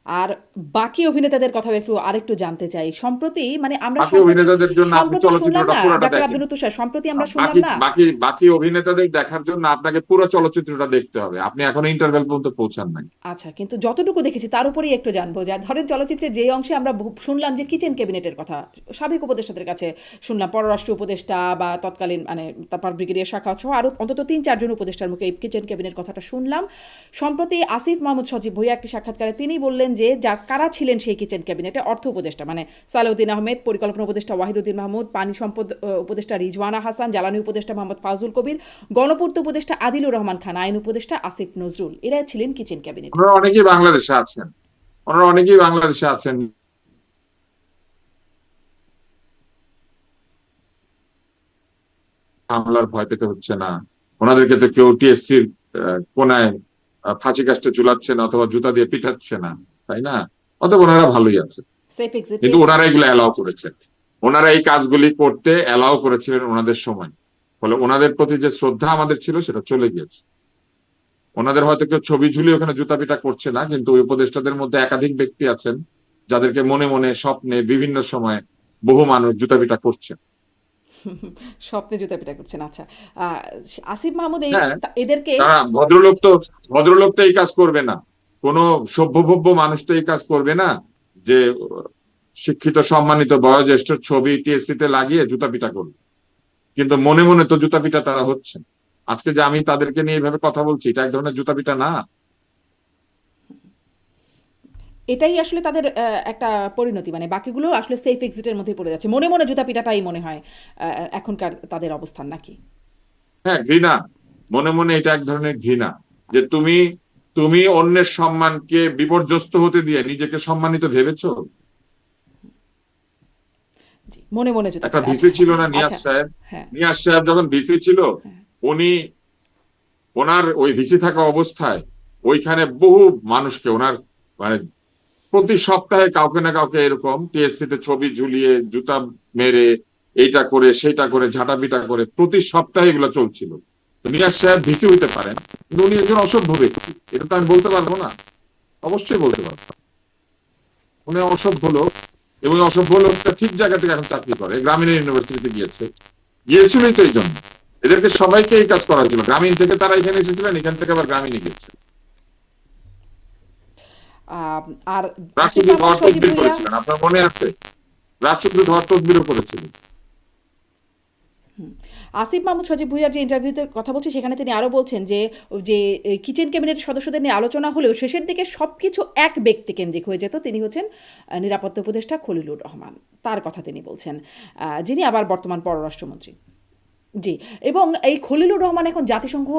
আর বাকি অভিনেতাদের কথাও আরেকটু জানতে চাই। সম্প্রতি মানে আমরা বাকি সম্প্রতি অভিনেতাদের জন্য আপনি সম্প্রতি শুনলাম চলচ্চিত্রটা না পুরোটা ডাক্তার দেখেন। আব্দুল তুষার, সম্প্রতি আমরা শুনলাম বাকি না। বাকি বাকি অভিনেতাদের দেখার জন্য আপনাকে পুরো চলচ্চিত্রটা দেখতে হবে, আপনি এখনো ইন্টারভেল পর্যন্ত পৌঁছান নাই। আচ্ছা, কিন্তু যতটুকু দেখেছি তার উপরেই একটু জানবো, যে ধরেন চলচ্চিত্রের যে অংশে আমরা শুনলাম যে কিচেন ক্যাবিনেটের কথা, সাবেক উপদেষ্টাদের কাছে শুনলাম, পররাষ্ট্র উপদেষ্টা বা তৎকালীন মানে তারপর ব্রিগেডিয়ার শাখা সহ আরও অন্তত 3-4 জন উপদেষ্টার মুখে এই কিচেন ক্যাবিনেট কথাটা শুনলাম। সম্প্রতি আসিফ মাহমুদ সজীব ভুঁইয়া একটি সাক্ষাৎকারে তিনি বললেন যে কারা ছিলেন সেই কিচেন ক্যাবিনেটে, অর্থ উপদেষ্টা মানে সালাউদ্দিন আহমেদ, পরিকল্পনা উপদেষ্টা ওয়াহিদুদ্দিন মাহমুদ, পানি সম্পদ উপদেষ্টা রিজওয়ানা হাসান, জ্বালানি উপদেষ্টা মোহাম্মদ ফাজুল কবির, গণপূর্ত উপদেষ্টা আদিলুর রহমান খান, আইন উপদেষ্টা আসিফ নজরুল, এরা ছিলেন কিচেন ক্যাবিনেটে। ওনারা অনেকেই বাংলাদেশে আছেন, ওনারা অনেকেই বাংলাদেশে আছেন। হামলার ভয় পেতে হচ্ছে না, ওনাদেরকে তো কেউ টিএসসির কোনায় ফাঁসি কাস্টে ঝুলাচ্ছে না অথবা জুতা দিয়ে পিটাচ্ছে না, তাই না? অতএব ওনারা ভালোই আছে। সেফ এক্সিটে। কিন্তু ওনারা এগুলো অ্যালাউ করেছেন, ওনারা এই কাজগুলি করতে অ্যালাউ করেছিলেন ওনাদের সময়। ফলে ওনাদের প্রতি যে শ্রদ্ধা আমাদের ছিল সেটা চলে গিয়েছে। ওনাদের হয়তো কেউ ছবি ঝুলিয়ে ওখানে জুতা পিটা করছে না, কিন্তু ওই উপদেষ্টাদের মধ্যে একাধিক ব্যক্তি আছেন যাদেরকে মনে মনে স্বপ্নে বিভিন্ন সময় বহু মানুষ জুতা পিটা করছে। স্বপ্নে জুতা পিটা করছেন। আচ্ছা। আহ, আসিফ মাহমুদ এই হ্যাঁ, এদেরকে। তারা ভদ্রলোক তো এই কাজ করবে না, কোন সভ্যভব্য মানুষ তো এই কাজ করবে না যে শিক্ষিত সম্মানিত বয়োজ্যেষ্ঠ ছবি টিএসসি তে লাগিয়ে জুতা পিটা করবে। কিন্তু মনে মনে তো জুতা পিটা তারা হচ্ছে। আজকে যে আমি তাদেরকে নিয়ে এইভাবে কথা বলছি, এটা এক ধরনের জুতা পিটা না? এটাই আসলে তাদের একটা পরিণতি, মানে বাকিগুলো আসলে সেফ এক্সিটের মধ্যে পড়ে যাচ্ছে, মনে মনে জুতা পিটাটাই মনে হয় এখনকার তাদের অবস্থান নাকি? হ্যাঁ, ঘৃণা। মনে মনে এটা এক ধরনের ঘৃণা, যে তুমি তুমি অন্যের সম্মানকে বিপর্যস্ত হতে দিয়ে নিজেকে সম্মানিত ভেবেছো। জি, মনে মনে জুতা একটা পিটা। আচ্ছা, ভিসি ছিল না নিয়াজ আচ্ছা। সাহেব? হ্যাঁ। নিয়াজ সাহেব যখন ভিসি ছিল, হ্যাঁ। উনি ওনার ওই ভিসি থাকা অবস্থায় ওইখানে বহু মানুষকে ওনার মানে প্রতি সপ্তাহে কাউকে না কাউকে এরকম টিএসসি তে ছবি ঝুলিয়ে জুতা মেরে এইটা করে সেইটা করে ঝাঁটাপিটা করে প্রতি সপ্তাহে এগুলো চলছিল। তো নিয়াজ সাহেব ভিসি হইতে পারেন, কিন্তু উনি একজন অসভ্য ব্যক্তি, এটা তো আমি বলতে পারবো না? অবশ্যই বলতে পারবো। উনি অসভ্য লোক, এবং অসভ্য লোকটা ঠিক জায়গা থেকে এখন চাকরি করে, গ্রামীণ ইউনিভার্সিটিতে গিয়েছিলই তো এই জন্য। এদেরকে সবাইকে এই কাজ করা হয়েছিল, গ্রামীণ থেকে তারা এখানে এসেছিলেন, এখান থেকে আবার গ্রামীণে গিয়েছে। আহ, আর আসিফ রাষ্ট্রদূত মাহমুদ হওয়ার সজীব তদবির ভুঁইয়া। করেছিলেন, আপনার মনে আছে? রাষ্ট্রদূত হওয়ার তদবিরও করেছিলেন। আসিফ মাহমুদ সজীব ভুঁইয়ার যে ইন্টারভিউতে কথা বলছি সেখানে তিনি আরও বলছেন যে যে কিচেন ক্যাবিনেটের সদস্যদের নিয়ে আলোচনা হলেও শেষের দিকে সব কিছু এক ব্যক্তি কেন্দ্রিক হয়ে যেত, তিনি হচ্ছেন নিরাপত্তা উপদেষ্টা খলিলুর রহমান। তার কথা তিনি বলছেন, যিনি আবার বর্তমান পররাষ্ট্রমন্ত্রী। জি। এবং এই খলিলুর রহমান এখন জাতিসংঘ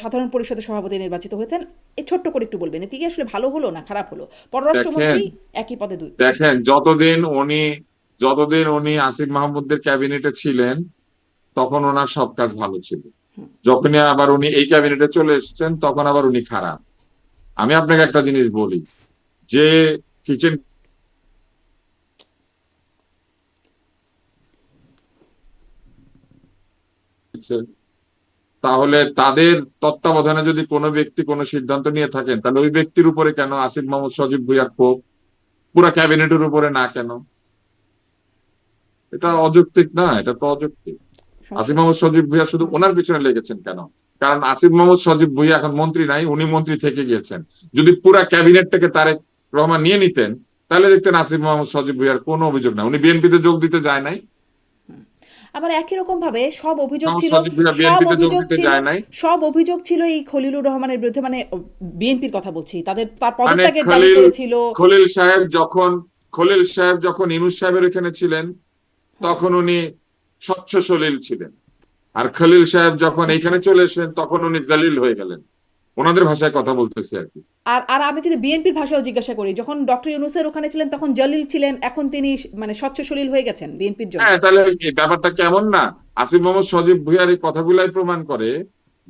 সাধারণ পরিষদের সভাপতি নির্বাচিত হয়েছেন। এই ছোট্ট করে একটু বলবেন, এতে কি আসলে ভালো হলো না খারাপ হলো? দেখেন, পররাষ্ট্রমন্ত্রী একই পদে দুই। দেখেন, যতদিন উনি আসিফ মাহমুদের ক্যাবিনেটে ছিলেন তখন ওনার সব কাজ ভালো ছিল। যখনই আবার উনি এই ক্যাবিনেটে চলে এসেছেন তখন আবার উনি খারাপ। আমি আপনাকে একটা জিনিস বলি, যে কিচেন তাহলে তাদের তত্ত্বাবধানে যদি কোনো ব্যক্তি কোনো সিদ্ধান্ত নিয়ে থাকেন, তাহলে ওই ব্যক্তির উপরে কেন আসিফ মাহমুদ সজীব ভুঁইয়ার ক্ষোভ, পুরা ক্যাবিনেটের উপরে না কেন? এটা অযৌক্তিক না? এটা তো অযৌক্তিক। আসিফ সমস্যা। মাহমুদ সজীব ভুঁইয়া শুধু ওনার পিছনে লেগেছেন কেন? কারণ আসিফ মাহমুদ সজীব ভুঁইয়া এখন মন্ত্রী নাই, উনি মন্ত্রী থেকে গিয়েছেন। যদি পুরা ক্যাবিনেটটাকে তারেক রহমান নিয়ে নিতেন তাহলে দেখতেন আসিফ মোহাম্মদ সজীব ভুঁইয়ার কোনো অভিযোগ নাই, উনি বিএনপিতে যোগ দিতে যায় নাই। আবার একই রকম ভাবে সব অভিযোগ মোহাম্মদ ছিল, সজীব ভুঁইয়া সব বিএনপিতে যোগ অভিযোগ দিতে ছিল, যায় নাই। সব অভিযোগ ছিল এই খলিলুর রহমানের বিরুদ্ধে, মানে বিএনপির কথা বলছি, তার মানে পদত্যাগের দাবি করেছিল। খলিল সাহেব যখন ইউনূস সাহেবের এখানে ছিলেন, হ্যাঁ। তখন উনি স্বচ্ছ সলিল ছিলেন। আর খলিল সাহেব যখন এইখানে চলে এসেছেন, তখন উনি জালিল হয়ে গেলেন। ওনাদের ভাষায় কথা বলতেছে আর কি। আর আর আমি যদি বিএনপির ভাষাও জিজ্ঞাসা করি, যখন ডক্টর ইউনূসের ওখানে ছিলেন তখন জলিল ছিলেন, এখন তিনি মানে স্বচ্ছ সলিল হয়ে গেছেন বিএনপির জন্য। হ্যাঁ, তাহলে এই ব্যাপারটা কেমন না? আসিফ মোহাম্মদ সজীব ভুঁইয়ার এই কথাগুলাই প্রমাণ করে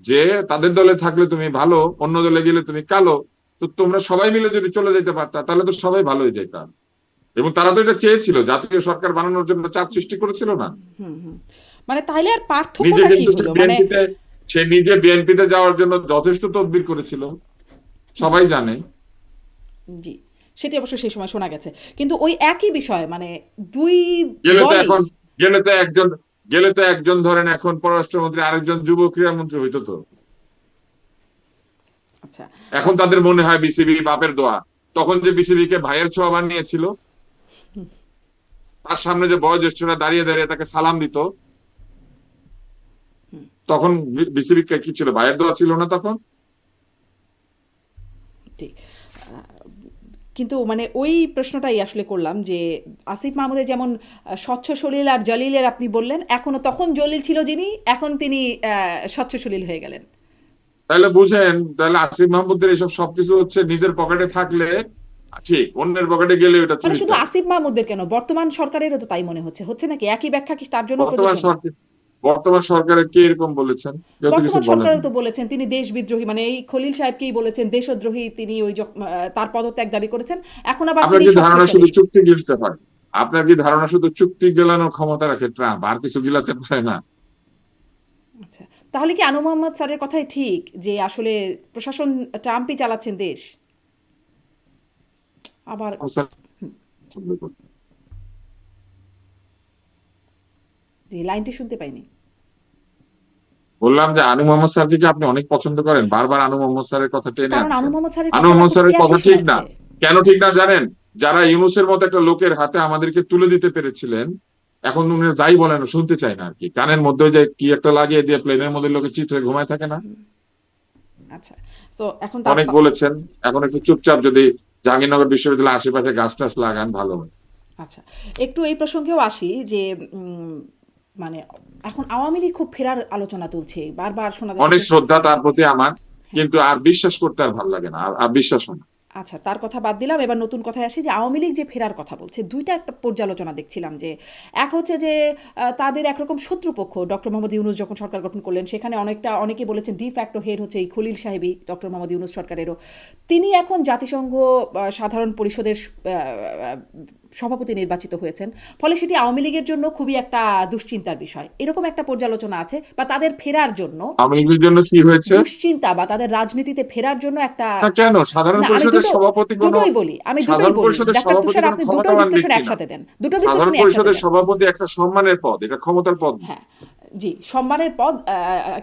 যে তাদের দলে থাকলে তুমি ভালো, অন্য দলে গেলে তুমি কালো। তো তোমরা সবাই মিলে যদি চলে যেতে পারতা, তাহলে তো সবাই ভালো হয়ে যেতাম। এবং তারা তো এটা চেয়েছিল, জাতীয় সরকার বানানোর জন্য চাপ সৃষ্টি করেছিল না? হুম, হুম। মানে তাইলে আর নিজে পার্থক্যটা কি কিন্তু হলো মানে? সে নিজে বিএনপিতে যাওয়ার জন্য যথেষ্ট তদবির করেছিল, সবাই জানে। জি, সেটি অবশ্য সেই সময় শোনা গেছে, কিন্তু ওই একই বিষয় মানে দুই গেলে তো দলই। এখন গেলে তো একজন ধরেন এখন পররাষ্ট্রমন্ত্রী, আরেকজন যুব ক্রীড়ামন্ত্রী হইতো তো। আচ্ছা। এখন তাদের মনে হয় বিসিবি বাপের দোয়া। তখন যে বিসিবি কে ভাইয়ের ছোঁয়া বানিয়েছিল, তার সামনে যে বয়োজ্যেষ্ঠরা দাঁড়িয়ে দাঁড়িয়ে তাকে সালাম দিত, তখন বিসিবি কি ছিল? ভাইয়ের দোয়া ছিল না তখন? ঠিক। কিন্তু মানে ওই প্রশ্নটাই আসলে করলাম যে আসিফ মাহমুদের যেমন স্বচ্ছ সলিল আর জলিলের আপনি বললেন, এখনো তখন জলিল ছিল যিনি, এখন তিনি স্বচ্ছ সলিল হয়ে গেলেন। তাহলে বুঝেন, তাহলে আসিফ মাহমুদের এইসব সবকিছু হচ্ছে নিজের পকেটে থাকলে ঠিক, অন্যের পকেটে গেলে ওটা মানে শুধু চুরিটা। আসিফ মাহমুদের কেন, বর্তমান সরকারেরও তো তাই মনে হচ্ছে, হচ্ছে নাকি? একই ব্যাখ্যা কি তার জন্য বর্তমান প্রযোজ্য না? সরকার বর্তমান সরকারের কে এরকম বলেছেন? কেউ তো কিছু বর্তমান বলেন। সরকারও তো বলেছেন তিনি দেশবিদ্রোহী, মানে এই খলিল সাহেবকেই বলেছেন দেশদ্রোহী, তিনি ওই তার পদত্যাগ দাবি করেছেন। এখন আবার আপনার তিনি কি স্বচ্ছ ধারণা শুধু সলিল। চুক্তি গিলতে হয়? আপনার কি ধারণা শুধু চুক্তি গেলানোর ক্ষমতা রাখে ট্রাম্প, আর কিছু গিলাতে পারে না? আচ্ছা, তাহলে কি আনু মোহাম্মদ স্যারের কথাই ঠিক যে আসলে প্রশাসন ট্রাম্পই চালাচ্ছেন দেশ? আবার জি, লাইনটি শুনতে পাইনি। বললাম যে আনু মোহাম্মদ স্যারকে কি আপনি অনেক পছন্দ করেন? বারবার আনু মোহাম্মদ স্যারের কথা টেনে কারণ আনু আনছেন। মোহাম্মদ স্যারের আনু কথাটা মোহাম্মদ খুব স্যারের ক্যাচি কথা ঠিক না। শোনাচ্ছে। কেন ঠিক না জানেন? যারা ইউনূসের মতো একটা লোকের হাতে আমাদেরকে তুলে দিতে পেরেছিলেন, এখন উনি যাই বলেন শুনতে চাই না আর কি। কানের মধ্যে যে কি একটা লাগিয়ে দিয়ে প্লেনের মধ্যে লোকে চিত হয়ে ঘুমায় থাকে না? আচ্ছা, সো এখন তার অনেক বলেছেন। এখন একটু চুপচাপ যদি জাহাঙ্গীরনগর বিশ্ববিদ্যালয়ের আশেপাশে গাছ টাছ লাগান, ভালো হয়। আচ্ছা, একটু এই প্রসঙ্গেও আসি যে উম, মানে এখন আওয়ামী লীগ খুব ফেরার আলোচনা তুলছে, বারবার শোনা যাচ্ছে অনেক শ্রদ্ধা তার প্রতি আমার, হ্যাঁ। কিন্তু আর বিশ্বাস করতে আর ভালো লাগে না, আর বিশ্বাস হয় না। আচ্ছা, তার কথা বাদ দিলাম, এবার নতুন কথায় আসি যে আওয়ামী লীগ যে ফেরার কথা বলছে, দুইটা একটা পর্যালোচনা দেখছিলাম যে এক হচ্ছে যে তাদের একরকম শত্রুপক্ষ ডক্টর মোহাম্মদ ইউনূস যখন সরকার গঠন করলেন, সেখানে অনেকে বলেছেন ডি ফ্যাক্টো হেড হচ্ছে এই খলিল সাহেবই, ডক্টর মোহাম্মদ ইউনূস সরকারেরও। তিনি এখন জাতিসংঘ সাধারণ পরিষদের সভাপতি নির্বাচিত হয়েছেন, ফলে সেটি আওয়ামী লীগের জন্য খুবই একটা দুশ্চিন্তার বিষয়, এরকম একটা পর্যালোচনা আছে। বা তাদের ফেরার জন্য আওয়ামী লীগের জন্য কি হয়েছে? দুশ্চিন্তা বা তাদের রাজনীতিতে ফেরার জন্য একটা। না কেন? সাধারণ না, আমি পরিষদের দুটো সভাপতি কোনো দুটোই বলি, আমি দুটোই সাধারণ বলি, পরিষদের ডাক্তার সভাপতি তুষার কোনো আপনি দুটো ক্ষমতাবান বিশ্লেষণ ব্যক্তি না। একসাথে দেন, দুটো সাধারণ বিশ্লেষণই একসাথে পরিষদের দেন। সভাপতি একটা সম্মানের পদ, এটা ক্ষমতার পদ না। হ্যাঁ, জি, সম্মানের পদ,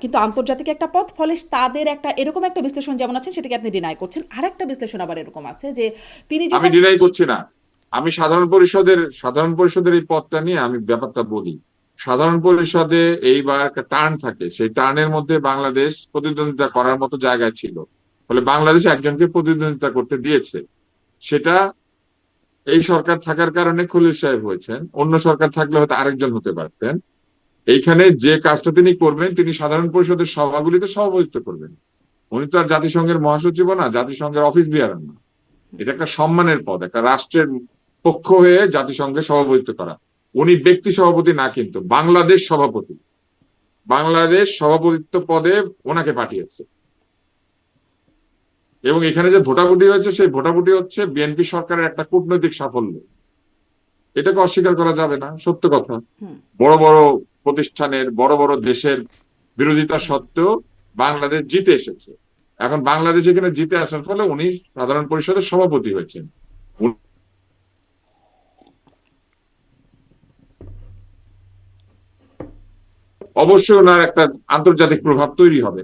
কিন্তু আন্তর্জাতিক একটা পদ, ফলে তাদের একটা এরকম একটা বিশ্লেষণ যেমন আছেন সেটাকে আপনি ডিনাই করছেন, আর একটা বিশ্লেষণ আবার এরকম আছে যে তিনি আমি যখন। ডিনাই করছি না। আমি সাধারণ পরিষদের এই পদটা নিয়ে আমি ব্যাপারটা বলি। সাধারণ পরিষদে এইবার একটা টার্ন থাকে, সেই টার্নের মধ্যে বাংলাদেশ প্রতিদ্বন্দ্বিতা করার মতো জায়গায় ছিল, ফলে বাংলাদেশ একজনকে প্রতিদ্বন্দ্বিতা করতে দিয়েছে। সেটা এই সরকার থাকার কারণে খলিল সাহেব হয়েছেন, অন্য সরকার থাকলে হয়তো আরেকজন হতে পারতেন। এইখানে যে কাজটা তিনি করবেন, তিনি সাধারণ পরিষদের সভাগুলিতে সভাপতিত্ব করবেন। উনি তো আর জাতিসংঘের মহাসচিব না, জাতিসংঘের অফিস বিয়ারন না। এটা একটা সম্মানের পদ, একটা রাষ্ট্রের পক্ষ হয়ে জাতিসংঘের সভাপতিত্ব করা। উনি ব্যক্তি সভাপতি না, কিন্তু বাংলাদেশ সভাপতি। বাংলাদেশ সভাপতিত্ব পদে ওনাকে পাঠিয়েছে। এবং এখানে যে ভোটাভুটি হয়েছে, সেই ভোটাভুটি হচ্ছে বিএনপি সরকারের একটা কূটনৈতিক সাফল্য। এটাকে অস্বীকার করা যাবে না, সত্য কথা। হুম, বড় বড় প্রতিষ্ঠানের, বড় বড় দেশের বিরোধিতা সত্ত্বেও বাংলাদেশ জিতে এসেছে। এখন বাংলাদেশ এখানে জিতে আসার ফলে উনি সাধারণ পরিষদের সভাপতি হয়েছেন। অবশ্যই ওনার একটা আন্তর্জাতিক প্রভাব তৈরি হবে।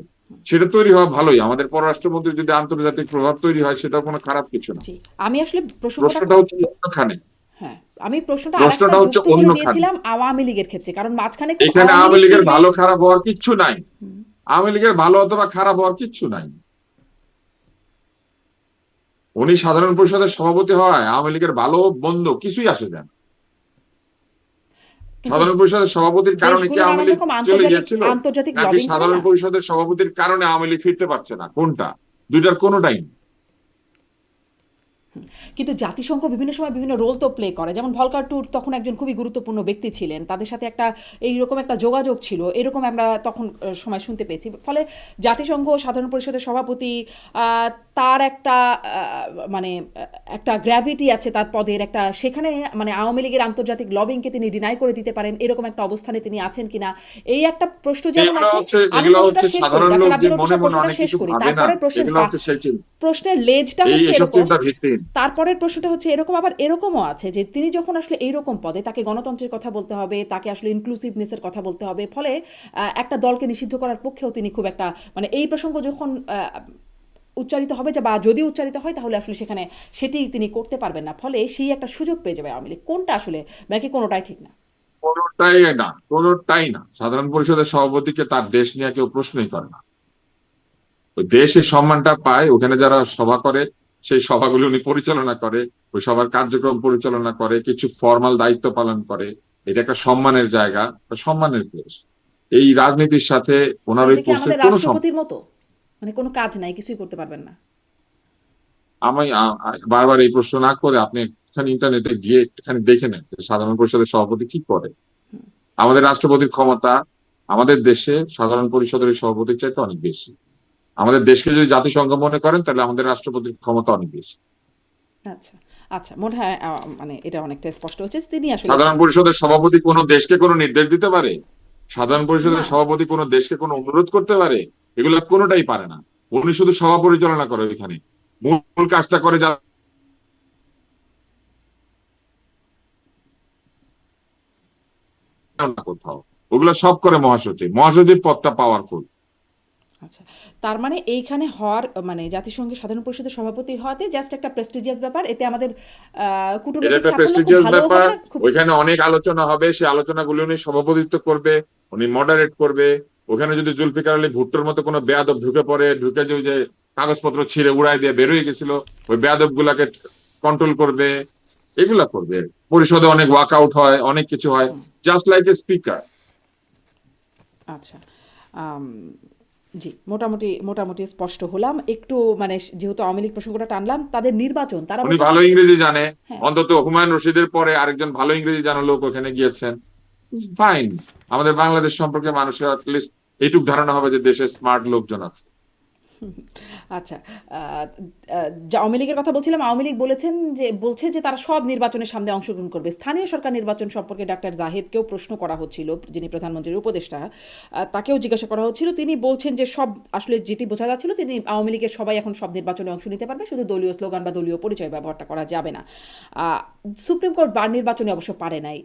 সেটা তৈরি হওয়া ভালোই। আমাদের পররাষ্ট্রমন্ত্রীর যদি আন্তর্জাতিক প্রভাব তৈরি হয়, সেটাও কোনো খারাপ কিছু না। জি, আমি আসলে প্রসঙ্গটা প্রশ্নটা হচ্ছে অন্যখানে। হ্যাঁ, আমি প্রশ্নটা আরেকটা প্রশ্নটা হচ্ছে যুক্ত করে অন্যখানে। দিয়েছিলাম আওয়ামী লীগের ক্ষেত্রে। কারণ মাঝখানে খুব এখানে আওয়ামী আওয়ামী লীগ লীগের ফিরবে। ভালো খারাপ হওয়ার কিচ্ছু নাই। হুম, আওয়ামী লীগের ভালো অথবা খারাপ হওয়ার কিচ্ছু নাই। উনি সাধারণ পরিষদের সভাপতি হওয়ায় আওয়ামী লীগের ভালো মন্দ কিছুই আসে যায় না। কিন্তু সাধারণ পরিষদের সভাপতির কারণে কি দেশগুলো আওয়ামী নানান লীগ রকম চলে আন্তর্জাতিক গিয়েছিল, আন্তর্জাতিক নাকি লবিং করে সাধারণ না? পরিষদের সভাপতির কারণে আওয়ামী লীগ ফিরতে পারছে না? কোনটা? দুইটার কোনোটাই না। কিন্তু জাতিসংঘ বিভিন্ন সময় বিভিন্ন রোল তো প্লে করে, যেমন ভলকার টুর তখন একজন খুবই গুরুত্বপূর্ণ ব্যক্তি ছিলেন, তাদের সাথে একটা এইরকম একটা যোগাযোগ ছিল, এরকম আমরা তখন সময় শুনতে পেয়েছি। ফলে জাতিসংঘ সাধারণ পরিষদের সভাপতি, তার একটা মানে একটা গ্র্যাভিটি আছে তার পদের একটা, সেখানে মানে আওয়ামী লীগের আন্তর্জাতিক লবিংকে তিনি ডিনাই করে দিতে পারেন এরকম একটা অবস্থানে তিনি আছেন কিনা, এই একটা প্রশ্ন যেমন আছে। আমি এগুলো প্রশ্নটা হচ্ছে শেষ করি, সাধারণ লোক ডাক্তার যে আব্দুল লতিফ মনে সাহেব মনে প্রশ্নটা অনেক শেষ কিছু করি, ভাবে না, তারপরের প্রশ্নের এগুলো হচ্ছে সেই চিন্তা। প্রশ্নের লেজটা হচ্ছে এইসব এরকম। চিন্তা ভিত্তিহীন। তারপরের প্রশ্নটা হচ্ছে এরকম, আবার এরকমও আছে যে তিনি যখন আসলে এইরকম পদে, তাকে গণতন্ত্রের কথা বলতে হবে, তাকে আসলে ইনক্লুসিভনেসের কথা বলতে হবে, ফলে একটা দলকে নিষিদ্ধ করার পক্ষেও তিনি খুব একটা, মানে এই প্রসঙ্গ যখন উচ্চারিত হবে, যে বা যদি উচ্চারিত হয় তাহলে আসলে সেখানে সেটি তিনি করতে পারবেন না, ফলে সেই একটা সুযোগ পেয়ে যাবে আওয়ামী লীগ। কোনটা আসলে, নাকি কোনোটাই ঠিক না? কোনোটাই না, কোনোটাই না। সাধারণ পরিষদের সভাপতিকে তার দেশ নিয়ে কেউ প্রশ্নই করে না। ওই দেশের সম্মানটা পায়, ওখানে যারা সভা করে সেই সভাগুলো উনি পরিচালনা করে, ওই সবার কার্যক্রম পরিচালনা করে, কিছু ফর্মাল দায়িত্ব পালন করে। এটা একটা সম্মানের জায়গা, একটা সম্মানের দেশ। এই রাজনীতির সাথে ওনার ওই তাহলে কি পোস্টের আমাদের কোনো সম্পর্ক। রাষ্ট্রপতির মতো, মানে কোনো কাজ নাই, কিছুই করতে পারবেন না? আমি বারবার এই প্রশ্ন না করে আপনি একটুখানি ইন্টারনেটে গিয়ে একটুখানি দেখে নেন যে সাধারণ পরিষদের সভাপতি কি করে। আমাদের রাষ্ট্রপতির ক্ষমতা আমাদের দেশে সাধারণ পরিষদের সভাপতির চাইতে অনেক বেশি। আমাদের দেশকে যদি জাতিসংঘ মনে করেন, তাহলে আমাদের রাষ্ট্রপতির ক্ষমতা অনেক বেশি। আচ্ছা, আচ্ছা, মনে হয় মানে এটা অনেকটা স্পষ্ট হচ্ছে যে তিনি আসলে সাধারণ পরিষদের সভাপতি কোনো দেশকে কোনো নির্দেশ দিতে পারে? সাধারণ না। পরিষদের সভাপতি কোনো দেশকে কোনো অনুরোধ করতে পারে? এগুলো কোনোটাই পারে না। উনি শুধু সভা পরিচালনা করে, ওইখানে মূল কাজটা করে যা না কোথাও। ওগুলো সব করে মহাসচিব। মহাসচিব পদটা পাওয়ারফুল। আচ্ছা, তার মানে এইখানে হওয়ার, মানে জাতিসংঘের সাধারণ পরিষদের সভাপতি হওয়াতে জাস্ট একটা প্রেস্টিজিয়াস ব্যাপার, এতে আমাদের এটা কূটনৈতিক একটা সাফল্য খুব প্রেস্টিজিয়াস ভালোও ব্যাপার। হবে না, খুব। ওইখানে অনেক আলোচনা হবে, সেই আলোচনাগুলো উনি সভাপতিত্ব করবে, উনি মডারেট করবে। ওখানে যদি জুলফিকার আলী ভুট্টোর মতো কোনো বেয়াদব ঢুকে পড়ে, ঢুকে যে কাগজপত্র ছিঁড়ে উড়াই দিয়ে বেরোয় গেছিল, ওই বেয়াদব গুলাকে কন্ট্রোল করবে, এগুলা করবে। পরিষদে অনেক ওয়াকআউট হয়, অনেক কিছু হয়, জাস্ট লাইক এ স্পিকার। আচ্ছা, আম, জি, মোটামুটি মোটামুটি স্পষ্ট হলাম একটু, মানে যেহেতু আওয়ামী লীগ প্রসঙ্গটা টানলাম, তাদের নির্বাচন, তারা উনি বলছেন। ভালো ইংরেজি জানে। হ্যাঁ, অন্তত হুমায়ুন রশিদের পরে আরেকজন ভালো ইংরেজি জানা লোক ওখানে গিয়েছেন। ফাইন। আমাদের বাংলাদেশ সম্পর্কে মানুষের অ্যাটলিস্ট এইটুক ধারণা হবে যে দেশে স্মার্ট লোকজন আছে। আচ্ছা, আহ, আওয়ামী লীগের কথা বলছিলাম। আওয়ামী লীগ বলছে যে তারা সব নির্বাচনের সামনে অংশগ্রহণ করবে। স্থানীয় সরকার নির্বাচন সম্পর্কে ডাক্তার জাহিদকেও প্রশ্ন করা হচ্ছিল, যিনি প্রধানমন্ত্রীর উপদেষ্টা, তাকেও জিজ্ঞাসা করা হচ্ছিল। তিনি বলছেন যে সব, আসলে যেটি বোঝা যাচ্ছিল, তিনি আওয়ামী লীগের সবাই এখন সব নির্বাচনে অংশ নিতে পারবে, শুধু দলীয় স্লোগান বা দলীয় পরিচয় ব্যবহারটা করা যাবে না। সুপ্রিম কোর্ট বার নির্বাচনে অবশ্য পারে নাই।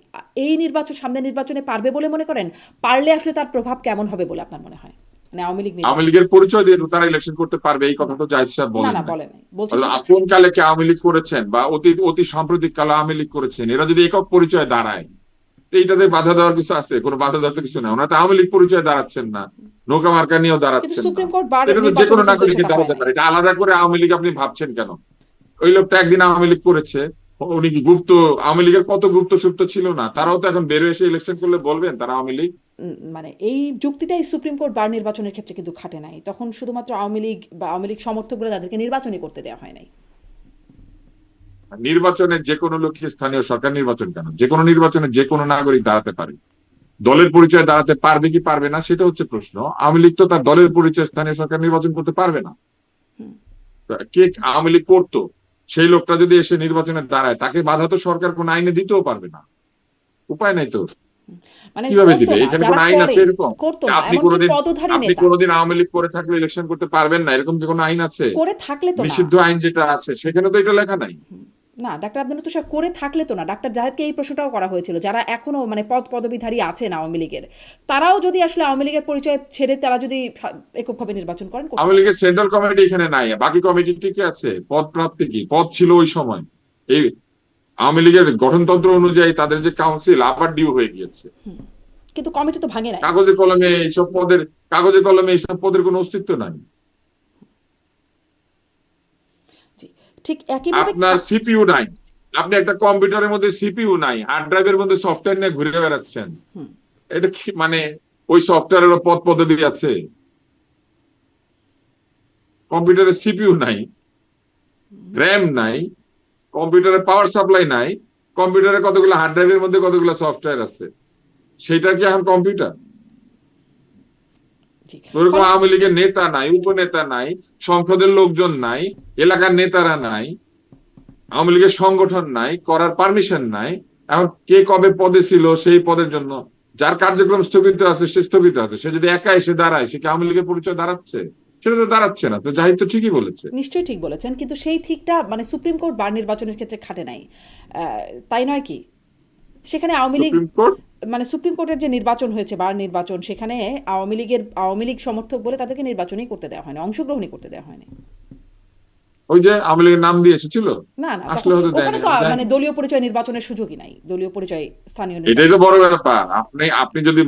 এই নির্বাচন, সামনে নির্বাচনে পারবে বলে মনে করেন? পারলে আসলে তার প্রভাব কেমন হবে বলে আপনার মনে হয়, মানে আওয়ামী লীগ আওয়ামী নির্বাচন? লীগের পরিচয় দিয়ে তো তারা ইলেকশন করতে পারবে, এই কথা না, তো জাহিদ সাহেব না, বলেন না, নাই। বলে নাই, বলছে সেটা। কোন কালে কি আওয়ামী লীগ করেছেন, বা অতি অতি সাম্প্রতিক কালে আওয়ামী লীগ করেছেন, এরা যদি একক পরিচয় দাঁড়ায়, তো এইটাতে বাধা দেওয়ার কিছু আছে? কোনো বাধা দেওয়ার তো কিছু না। ওনারা তো আওয়ামী লীগ পরিচয় দাঁড়াচ্ছেন না, নৌকা মার্কা নিয়েও কিন্তু দাঁড়াচ্ছেন না। সুপ্রিম কোর্ট বার এটা তো যে নির্বাচনে কোনো কিন্তু নাগরিকের সেটা হয় দাঁড়াতে নাই। পারে। এটা আলাদা করে আওয়ামী লীগ আপনি ভাবছেন কেন? ওই লোকটা একদিন আওয়ামী লীগ করেছে, উনি কি গুপ্ত? আওয়ামী লীগের কত গুপ্ত সুপ্ত ছিল না? তারাও তো এখন বেরোয় এসে ইলেকশন করলে বলবেন তারা আওয়ামী লীগ। মানে এই যুক্তিটাই সুপ্রিম কোর্ট বার নির্বাচনের ক্ষেত্রে কিন্তু খাটে নাই। তখন শুধুমাত্র আওয়ামী লীগ বা আওয়ামী লীগ সমর্থকরা তাদেরকে নির্বাচনই করতে দেওয়া হয় নাই। নির্বাচনে যে কোনো লোককে স্থানীয় সরকার নির্বাচন কেন, যে কোনো নির্বাচনে যে কোনো নাগরিক দাঁড়াতে পারে। দলের পরিচয় দাঁড়াতে পারবে কি পারবে না সেটা হচ্ছে প্রশ্ন। আওয়ামী লীগ তো তার দলের পরিচয় স্থানীয় সরকার নির্বাচন করতে পারবে না। হুম, কে আওয়ামী লীগ করতো, সেই লোকটা যদি এসে নির্বাচনে দাঁড়ায়, তাকে বাধা তো সরকার কোন আইনে দিতেও পারবে না। উপায় নাই তো। মানে কিভাবে করতো দিবে? না, এখানে কোন যারা আইন আছে করে এরকম? করতো না, আপনি এমনকি কোনোদিন পদধারী আপনি নেতা। কোনোদিন আওয়ামী লীগ করে থাকলে ইলেকশন করতে পারবেন না, এরকম কি কোনো আইন আছে? করে থাকলে তো না। নিষিদ্ধ আইন যেটা আছে সেখানে তো এটা লেখা নাই। না, ডাক্তার আব্দুল লতিফ সাহেব করে থাকলে তো না, ডাক্তার জাহেদকে এই প্রশ্নটাও করা হয়েছিল, যারা এখনো মানে পদ পদবীধারী আছেন আওয়ামী লীগের, তারাও যদি আসলে আওয়ামী লীগের পরিচয় ছেড়ে তারা যদি এককভাবে নির্বাচন করেন করতে আওয়ামী পারেন। লীগের সেন্ট্রাল কমিটি এখানে নাই, বাকি কমিটি ঠিকই আছে। পদ প্রাপ্তি কি পদ ছিল ওই সময়? এই আওয়ামী লীগের গঠনতন্ত্র অনুযায়ী তাদের যে কাউন্সিল আবার ডিউ হয়ে গিয়েছে। কিন্তু কমিটি তো ভাঙে নাই। কাগজে কলমে এইসব পদের কোনো অস্তিত্ব নাই। জি, ঠিক একইভাবে আপনার সিপিইউ নাই, আপনি একটা কম্পিউটারের মধ্যে সিপিইউ নাই, হার্ড ড্রাইভের মধ্যে সফটওয়্যার নিয়ে ঘুরে বেড়াচ্ছেন। হুম, এটা কি মানে? ওই সফটওয়্যারের পদ পদবি আছে, কম্পিউটারে সিপিইউ নাই, র্যাম নাই, কম্পিউটারে পাওয়ার সাপ্লাই নাই, কম্পিউটারে কতগুলো হার্ড ড্রাইভের মধ্যে কতগুলো সফটওয়্যার আছে, সেটা কি এখন কম্পিউটার? জি, ওরকম আওয়ামী লীগের নেতা নাই, উপনেতা নাই, সংসদের লোকজন নাই, এলাকার নেতারা নাই, আওয়ামী লীগের সংগঠন নাই, করার পারমিশন নাই। এখন কে কবে পদে ছিল সেই পদের জন্য যার কার্যক্রম স্থগিত আছে সে স্থগিত আছে, সে যদি একা এসে দাঁড়ায় সে কি আওয়ামী লীগের পরিচয় দাঁড়াচ্ছে? সেটা তো দাঁড়াচ্ছে না। তো জাহিদ তো ঠিকই বলেছে। নিশ্চয়ই ঠিক বলেছেন, কিন্তু সেই ঠিকটা মানে সুপ্রিম কোর্ট বার নির্বাচনের ক্ষেত্রে খাটে নাই, তাই নয় কি? সেখানে আওয়ামী লীগ সুপ্রিম কোর্ট মানে সুপ্রিম কোর্টের যে নির্বাচন হয়েছে বার নির্বাচন, সেখানে আওয়ামী লীগ সমর্থক বলে তাদেরকে নির্বাচনই করতে দেওয়া হয়নি, অংশগ্রহণই করতে দেওয়া হয়নি। ওই যে আওয়ামী লীগের নাম দিয়ে এসেছিল, না না, তখন আসলে হয়তো ওখানে দেয়নি, তো আমি মানে জানি। দলীয় পরিচয় নির্বাচনের সুযোগই নাই, দলীয় পরিচয় স্থানীয় এটাই নির্বাচন। তো বড় ব্যাপার। আপনি যদি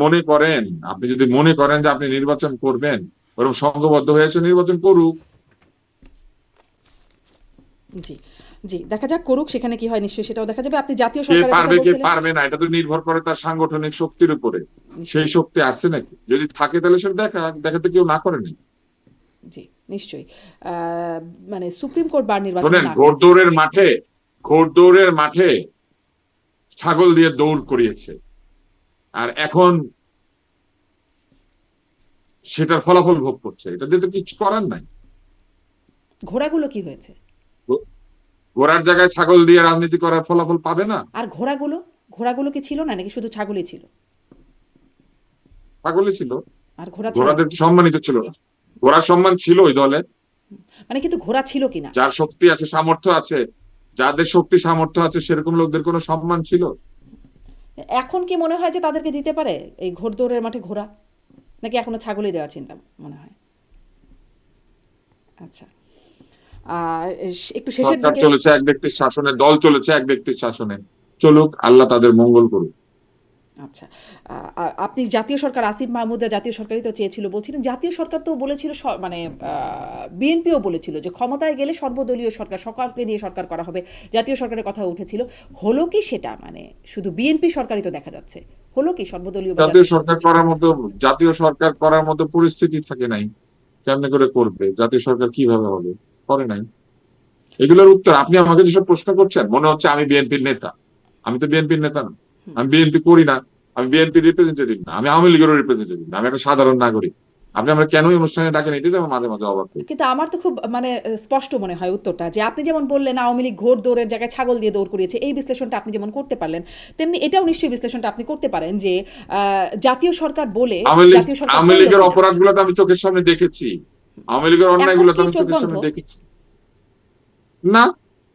মনে করেন যে আপনি নির্বাচন করবেন, ওরকম সংঘবদ্ধ হয়েছে, নির্বাচন করুক। জি, জি, দেখা যাক করুক, সেখানে কি হয় নিশ্চয়ই সেটাও দেখা যাবে। আপনি জাতীয় কে সরকারের কথা পারবে কে বলছিলেন। পারবে না এটা তো নির্ভর করে তার সাংগঠনিক শক্তির উপরে। সেই নিশ্চয়ই। শক্তি আছে নাকি? যদি থাকে তাহলে সেটা দেখাতে কেউ না করেনি। জি, নিশ্চয়ই। আহ, মানে সুপ্রিম কোর্ট বার নির্বাচনে শোনেন, না করেছে। ঘোড়দৌড়ের মাঠে ছাগল দিয়ে দৌড় করিয়েছে, আর এখন সেটার ফলাফল ভোগ করছে। এটা দিয়ে তো কিছু করার নাই। ঘোড়াগুলো কি হয়েছে? ঘোড়ার জায়গায় ছাগল দিয়ে রাজনীতি করার ফলাফল পাবে না? আর ঘোড়াগুলো, ঘোড়াগুলো কি ছিল না, নাকি শুধু ছাগলই ছিল? ছাগলই ছিল। আর ঘোড়া ছিল না? ঘোড়াদের সম্মানিত ছিল না? ঘোড়ার সম্মান ছিল ওই দলে। মানে কিন্তু ঘোড়া ছিল কিনা? যার শক্তি আছে, সামর্থ্য আছে, যাদের শক্তি সামর্থ্য আছে, সেরকম লোকদের কোনো সম্মান ছিল? এখন কি মনে হয় যে তাদেরকে দিতে পারে এই ঘোড়দৌড়ের মাঠে ঘোড়া, নাকি এখনো ছাগলই দেওয়ার চিন্তা মনে হয়? আচ্ছা, আর একটু শেষের সরকার দিকে। চলেছে এক ব্যক্তির শাসনে, দল চলেছে এক ব্যক্তির শাসনে। চলুক, আল্লাহ তাদের মঙ্গল করুক। আচ্ছা, আপনি জাতীয় সরকার, আসিফ মাহমুদরা জাতীয় সরকারই তো চেয়েছিল বলছিলেন, জাতীয় সরকার তো বলেছিল মানে বিএনপিও বলেছিল যে ক্ষমতায় গেলে সর্বদলীয় সরকার, সকলকে নিয়ে সরকার করা হবে, জাতীয় সরকারের কথা উঠেছিল। হলো কি সেটা? মানে শুধু বিএনপি সরকারই তো দেখা যাচ্ছে, হলো কি সর্বদলীয় বা জাতীয় জাতীয় সরকার? সরকার করার মতো জাতীয় সরকার করার মতো পরিস্থিতি থাকে নাই। কেমনে করে করবে? জাতীয় সরকার কিভাবে হবে? করে নাই। এগুলোর উত্তর আপনি আমাকে যেসব প্রশ্ন করছেন, মনে হচ্ছে আমি বিএনপির নেতা। আমি তো বিএনপির নেতা না, আমি বিএনপি করি না, আমি বিএনপির রিপ্রেজেন্টেটিভ না, আমি আওয়ামী লীগেরও রিপ্রেজেন্টেটিভ না, আমি একটা সাধারণ নাগরিক। আপনি আমরা কেন এই অনুষ্ঠানে ডাকেন, এটাই তো আমার মাঝে মাঝে অবাক করি। কিন্তু আমার তো খুব মানে স্পষ্ট মনে হয় উত্তরটা, যে আপনি যেমন বললেন আওয়ামী লীগ ঘোড় দৌড়ের জায়গায় ছাগল দিয়ে দৌড় করিয়েছে, এই বিশ্লেষণটা আপনি যেমন করতে পারলেন, তেমনি এটাও নিশ্চয়ই বিশ্লেষণটা আপনি করতে পারেন যে জাতীয় সরকার বলে জাতীয় সরকার আওয়ামী করলো লীগের কিনা। অপরাধ গুলো তো আমি চোখের সামনে দেখেছি, আওয়ামী লীগের অন্যায় এখন গুলো তো কি আমি চোখ চোখের বন্ধ? সামনে দেখেছি। না,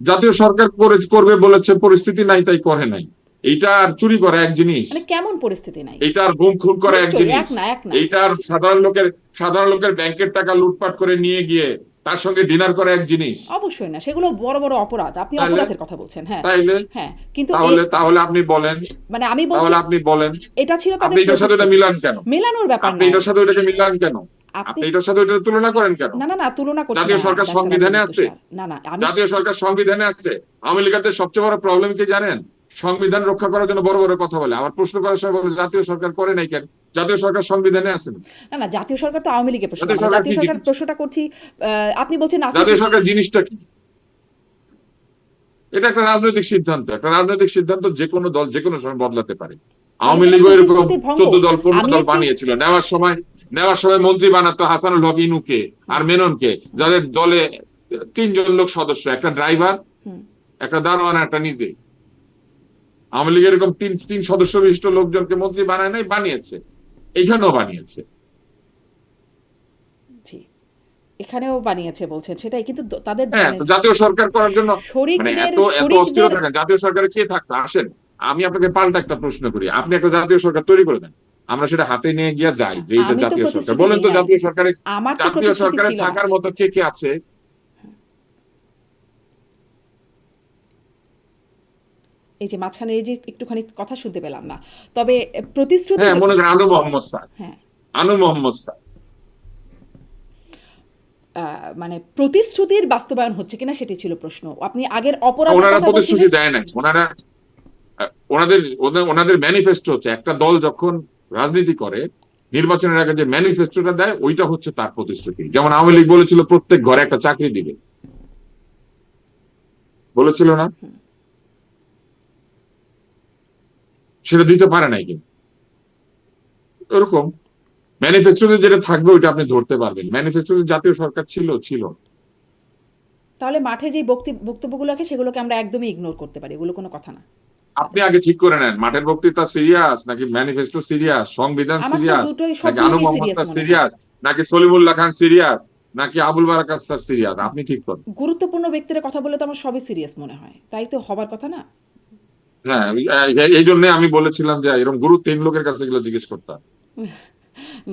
জাতীয় সরকার করবে বলেছে, পরিস্থিতি নাই তাই করে নাই। এইটা আর চুরি করা এক জিনিস, মানে কেমন পরিস্থিতি নাই? এইটা আর গুম খুন করা এক নিশ্চয়ই জিনিস, এক না, এক না। এইটা আর সাধারণ লোকের ব্যাংকের টাকা লুটপাট করে নিয়ে গিয়ে তার সঙ্গে ডিনার করা এক জিনিস। অবশ্যই না, সেগুলো বড় বড় অপরাধ, আপনি তাইলে অপরাধের কথা বলছেন, হ্যাঁ। তাইলে হ্যাঁ, কিন্তু তাহলে তাহলে আপনি বলেন, মানে আমি বলছি তাহলে আপনি বলেন, এটা ছিল আপনি তাদের এটার সাথে ওটা প্রতিশ্রুতি। মিলান কেন? মেলানোর ব্যাপার আপনি নাই। এটার সাথে ওইটাকে মিলান কেন? আপনি আপনি এটার সাথে ওইটার তুলনা করেন কেন? না না না, তুলনা করছি জাতীয় না সরকার ডাক্তার সংবিধানে আব্দুল আছে। তুষার, না না, আমি জাতীয় সরকার সংবিধানে আছে। আওয়ামী লীগের সবচেয়ে বড় প্রবলেম কি জানেন? সংবিধান রক্ষা করার জন্য বড় বড় কথা বলে, আমার প্রশ্ন করার সময় বলে জাতীয় সরকার করে নাই কেন? জাতীয় সরকার সংবিধানে আছে না। না না, জাতীয় সরকার তো আওয়ামী লীগের প্রশ্ন, জাতীয় আমরা সরকার জাতীয় কি সরকার জিনিস? প্রশ্নটা করছি। আপনি বলছেন আসিফ। জাতীয় সরকার জিনিসটা কি? এটা একটা রাজনৈতিক সিদ্ধান্ত। একটা রাজনৈতিক সিদ্ধান্ত যে কোনো দল যে কোনো সময় বদলাতে পারে। তাহলে আওয়ামী এটা লীগও এরকম প্রতিশ্রুতির ভঙ্গ। 14 দল 15 আমি দল একটি বানিয়েছিল। নেওয়ার সময় মন্ত্রী বানাতো হাসানুল হক ইনুকে আর মেননকে, যাদের দলে 3 জন লোক সদস্য, একটা ড্রাইভার, হুম, একটা দারোয়ান, একটা নিজে। আওয়ামী লীগের এরকম তিন সদস্য বিশিষ্ট লোকজনকে মন্ত্রী বানায় নাই, বানিয়েছে। এইখানেও বানিয়েছে। জি, এখানেও বানিয়েছে বলছেন, সেটাই কিন্তু তাদের হ্যাঁ, মানে তো জাতীয় সরকার করার জন্য মানে শরিকদের এত এত শরিকদের অস্থিরতা কেন? জাতীয় সরকারে কে থাকতো? আসেন, আমি আপনাকে পাল্টা একটা প্রশ্ন করি, আপনি একটা জাতীয় সরকার তৈরি করে দেন, আমরা সেটা হাতে নিয়ে গিয়ে যাই যে এইটা আমি তো জাতীয় সরকার। প্রতিশ্রুতি বলেন দেই তো নাই, জাতীয় সরকারে, আমার তো জাতীয় প্রতিশ্রুতি সরকারে ছিল না। থাকার মতো কে কে আছে? এই যে মাঝখানে এই যে একটুখানি কথা শুনতে পেলাম না, তবে প্রতিশ্রুতি হ্যাঁ, মনে করেন আনু মোহাম্মদ স্যার, হ্যাঁ, আনু মোহাম্মদ স্যার। মানে প্রতিশ্রুতির বাস্তবায়ন হচ্ছে কিনা সেটি ছিল প্রশ্ন। আপনি আগের অপরাধের ওনারা কথা প্রতিশ্রুতি বলছিলেন। দেয় নাই, ওনারা ওনাদের ওনাদের ম্যানিফেস্টো হচ্ছে, একটা দল যখন রাজনীতি করে নির্বাচনের আগে যে ম্যানিফেস্টোটা দেয় ওইটা হচ্ছে তার প্রতিশ্রুতি। যেমন আওয়ামী লীগ বলেছিল প্রত্যেক ঘরে একটা চাকরি দিবে, বলেছিল না? সেটা দিতে পারে নাই কিন্তু। ওরকম ম্যানিফেস্টোতে যেটা থাকবে ওইটা আপনি ধরতে পারবেন। ম্যানিফেস্টোতে জাতীয় সরকার ছিল ছিল তাহলে মাঠে যে বক্তব্যগুলো আছে সেগুলোকে আমরা একদমই ইগনোর করতে পারি, এগুলো কোনো কথা না আপনি তাদের। আগে ঠিক করে নেন, মাঠের বক্তৃতা সিরিয়াস নাকি ম্যানিফেস্টো সিরিয়াস, সংবিধান আমার তো সিরিয়াস দুটোই, নাকি আনু সবগুলোকেই মোহাম্মদ সিরিয়াস স্যার মনে হয়। সিরিয়াস নাকি সলিমুল্লাহ খান সিরিয়াস নাকি আবুল বারাকাত স্যার সিরিয়াস, আপনি ঠিক করেন। গুরুত্বপূর্ণ ব্যক্তির কথা বলে তো আমার সবই সিরিয়াস মনে হয়, তাই তো হবার কথা না। হ্যাঁ, এই জন্য আমি বলেছিলাম যে এরকম গুরুত্বহীন লোকের কাছে এগুলো জিজ্ঞেস করতাম।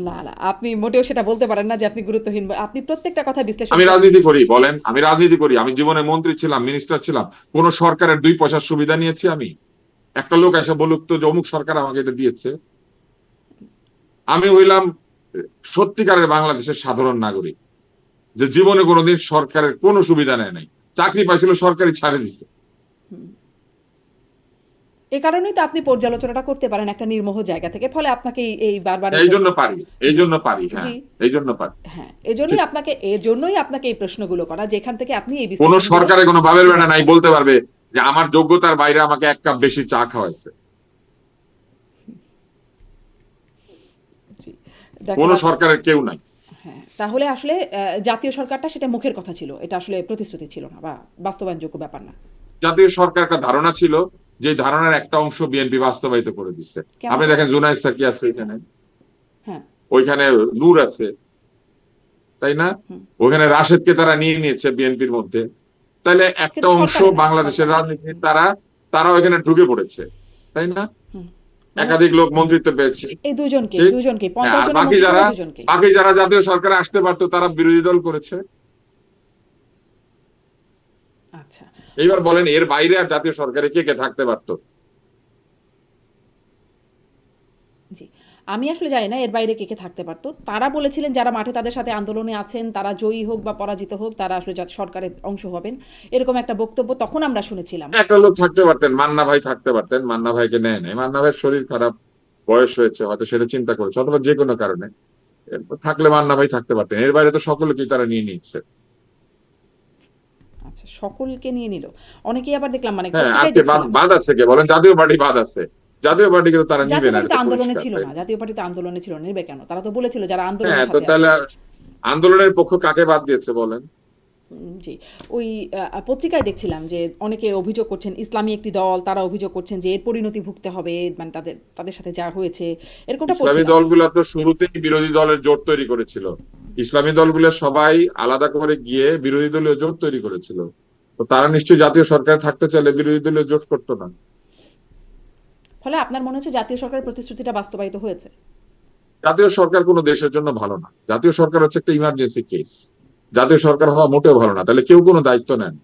না না, আপনি মোটেও সেটা বলতে পারেন না যে আপনি গুরুত্বহীন, আপনি প্রত্যেকটা কথা বিশ্লেষণ আমি করেন। রাজনীতি করি বলেন, আমি রাজনীতি করি, আমি জীবনে মন্ত্রী ছিলাম, মিনিস্টার ছিলাম, কোন সরকারের 2 পয়সার সুবিধা নিয়েছি আমি? একটা লোক এসে বলুক তো যে অমুক সরকার আমাকে এটা দিয়েছে। আমি হইলাম সত্যিকারের বাংলাদেশের সাধারণ নাগরিক, যে জীবনে কোনোদিন সরকারের কোনো সুবিধা নেয় নাই, চাকরি পাইছিল সরকারি ছাড়ে দিচ্ছে। এ কারণেই তো আপনি পর্যালোচনাটা করতে পারেন একটা নির্মোহ জায়গা থেকে, ফলে আপনাকে এই বারবার এই জন্য পারি, এই জি জন্য পারি, হ্যাঁ, জি এই জন্য পারি। হ্যাঁ, ঠিক। এজন্যই আপনাকে এই প্রশ্নগুলো করা, যেখান থেকে আপনি এই কোন বিশ্লেষণগুলো সরকারে কোনো বাবের বেটা করতে নাই পারেন। বলতে পারবে যে আমার যোগ্যতার বাইরে আমাকে 1 কাপ বেশি চা খাওয়াইছে? জি, কোন ডাক্তার সরকারের কেউ নাই। হ্যাঁ, তাহলে আসলে জাতীয় সরকারটা সেটা মুখের কথা ছিল, এটা আসলে প্রতিশ্রুতি ছিল না বা বাস্তবায়নযোগ্য ব্যাপার না। জাতীয় সরকার একটা ধারণা ছিল, যে ধারণার একটা অংশ বিএনপি বাস্তবায়িত করে দিচ্ছে। আপনি কেমনটা? দেখেন জুনায়েদ সাকি আছে হ্যাঁ ওইখানে, হ্যাঁ। ওইখানে নূর আছে, তাই না? হুম। ওখানে রাশেদকে তারা নিয়ে নিয়েছে বিএনপির মধ্যে। তাহলে একটা কিন্তু অংশ সরকারে না, বাংলাদেশের সরকারে না। রাজনীতি তারা ওখানে ঢুকে পড়েছে, তাই না? হুম। মানে একাধিক লোক মন্ত্রিত্ব পেয়েছে। এই দুজনকেই ঠিক। দুজনকেই হ্যাঁ, 50 আর জনের মন্ত্রিসভায় দুজনকেই। বাকি যারা জাতীয় সরকারে আসতে পারতো তারা বিরোধী দল করেছে। আচ্ছা। এইবার বলেন এর বাইরে আর জাতীয় সরকারে কে কে থাকতে পারতো? জি। আমি আসলে জানি না এর বাইরে কে কে থাকতে পারতো। তারা বলেছিলেন যারা মাঠে তাদের সাথে আন্দোলনে আছেন, তারা জয়ী হোক বা পরাজিত হোক, তারা আসলে সরকারের অংশ হবেন। এরকম একটা বক্তব্য তখন আমরা শুনেছিলাম। একটা লোক থাকতে পারতেন, মান্না ভাই থাকতে পারতেন, মান্না ভাইকে নেয় নাই। মান্না ভাইয়ের শরীর খারাপ, বয়স হয়েছে, হয়তো সেটা চিন্তা করেছে, অথবা যে কোনো কারণে থাকলে মান্না ভাই থাকতে পারতেন। এর বাইরে তো সকলকেই তারা নিয়ে নিচ্ছে। আচ্ছা, সকলকে নিয়ে নিল। অনেকেই আবার দেখলাম, মানে হ্যাঁ, আর পত্রিকায় কে দেখছিলাম। বাদ আছে? কে বলেন? জাতীয় পার্টি বাদ আছে? জাতীয় পার্টিকে তো তারা নিবে জাতীয় না, পার্টি এটা তো তো আন্দোলনে পরিষ্কার, ছিল তাই না, না? জাতীয় পার্টি তো আন্দোলনে ছিল না, নেবে কেন? তারা তো বলেছিল যারা হ্যাঁ, আন্দোলনের তো সাথে তাহলে আছে। আন্দোলনের পক্ষ কাকে বাদ দিয়েছে বলেন? জি, ওই পত্রিকায় দেখছিলাম যে অনেকে অভিযোগ করছেন, ইসলামী একটি দল, তারা অভিযোগ করছেন যে এর পরিণতি ভুগতে হবে, মানে তাদের তাদের সাথে যা হয়েছে, এরকমটা ইসলামী পড়ছিলাম। দলগুলো তো শুরুতেই বিরোধী দলের জোট তৈরি করেছিল। ইসলামী দলগুলো সবাই আলাদা করে গিয়ে বিরোধী দলীয় জোট তৈরি করেছিল। তো তারা নিশ্চয়ই জাতীয় সরকার থাকতে চাইলে বিরোধী দলীয় জোট করতো না। ফলে আপনার মনে হচ্ছে জাতীয় সরকারের প্রতিশ্রুতিটা বাস্তবায়িত হয়েছে? জাতীয় সরকার কোনো দেশের জন্য ভালো না। জাতীয় সরকার হচ্ছে একটা ইমার্জেন্সি কেস। জাতীয় সরকার হওয়া মোটেও ভালো না, তাহলে কেউ কোনো দায়িত্ব নেন।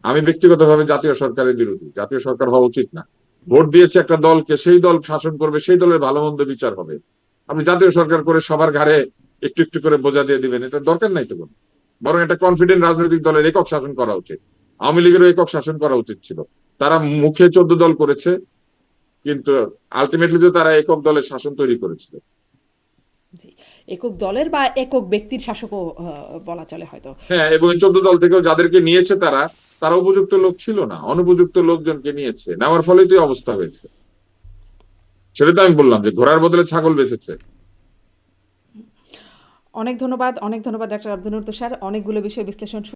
আমি ব্যক্তিগতভাবে জাতীয় সরকারের বিরোধী, জাতীয় সরকার হওয়া উচিত না। ভোট দিয়েছে একটা দলকে, সেই দল শাসন করবে, সেই দলের ভালো মন্দ বিচার হবে। আপনি জাতীয় সরকার করে সবার ঘাড়ে একটু একটু করে বোঝা দিয়ে দিবেন, এটা দরকার নাই তো কোনো। বরং একটা কনফিডেন্ট রাজনৈতিক দলের একক শাসন করা উচিত। আওয়ামী লীগেরও একক শাসন করা উচিত ছিল। তারা মুখে 14 দল করেছে, কিন্তু আলটিমেটলি তো তারা একক দলের শাসন তৈরি করেছিল। জি, একক দলের বা একক ব্যক্তির শাসকও বলা চলে হয়তো। হ্যাঁ, এবং এই 14 দল থেকেও যাদেরকে নিয়েছে তারা তারা উপযুক্ত লোক ছিল না, অনুপযুক্ত লোকজনকে নিয়েছে, নেওয়ার ফলেই তো এই অবস্থা হয়েছে। সেটা তো আমি বললাম যে ঘোড়ার বদলে ছাগল বেঁচেছে। অনেক ধন্যবাদ, অনেক ধন্যবাদ ডাক্তার আব্দুল নূর তুষার, অনেকগুলো বিষয় বিশ্লেষণ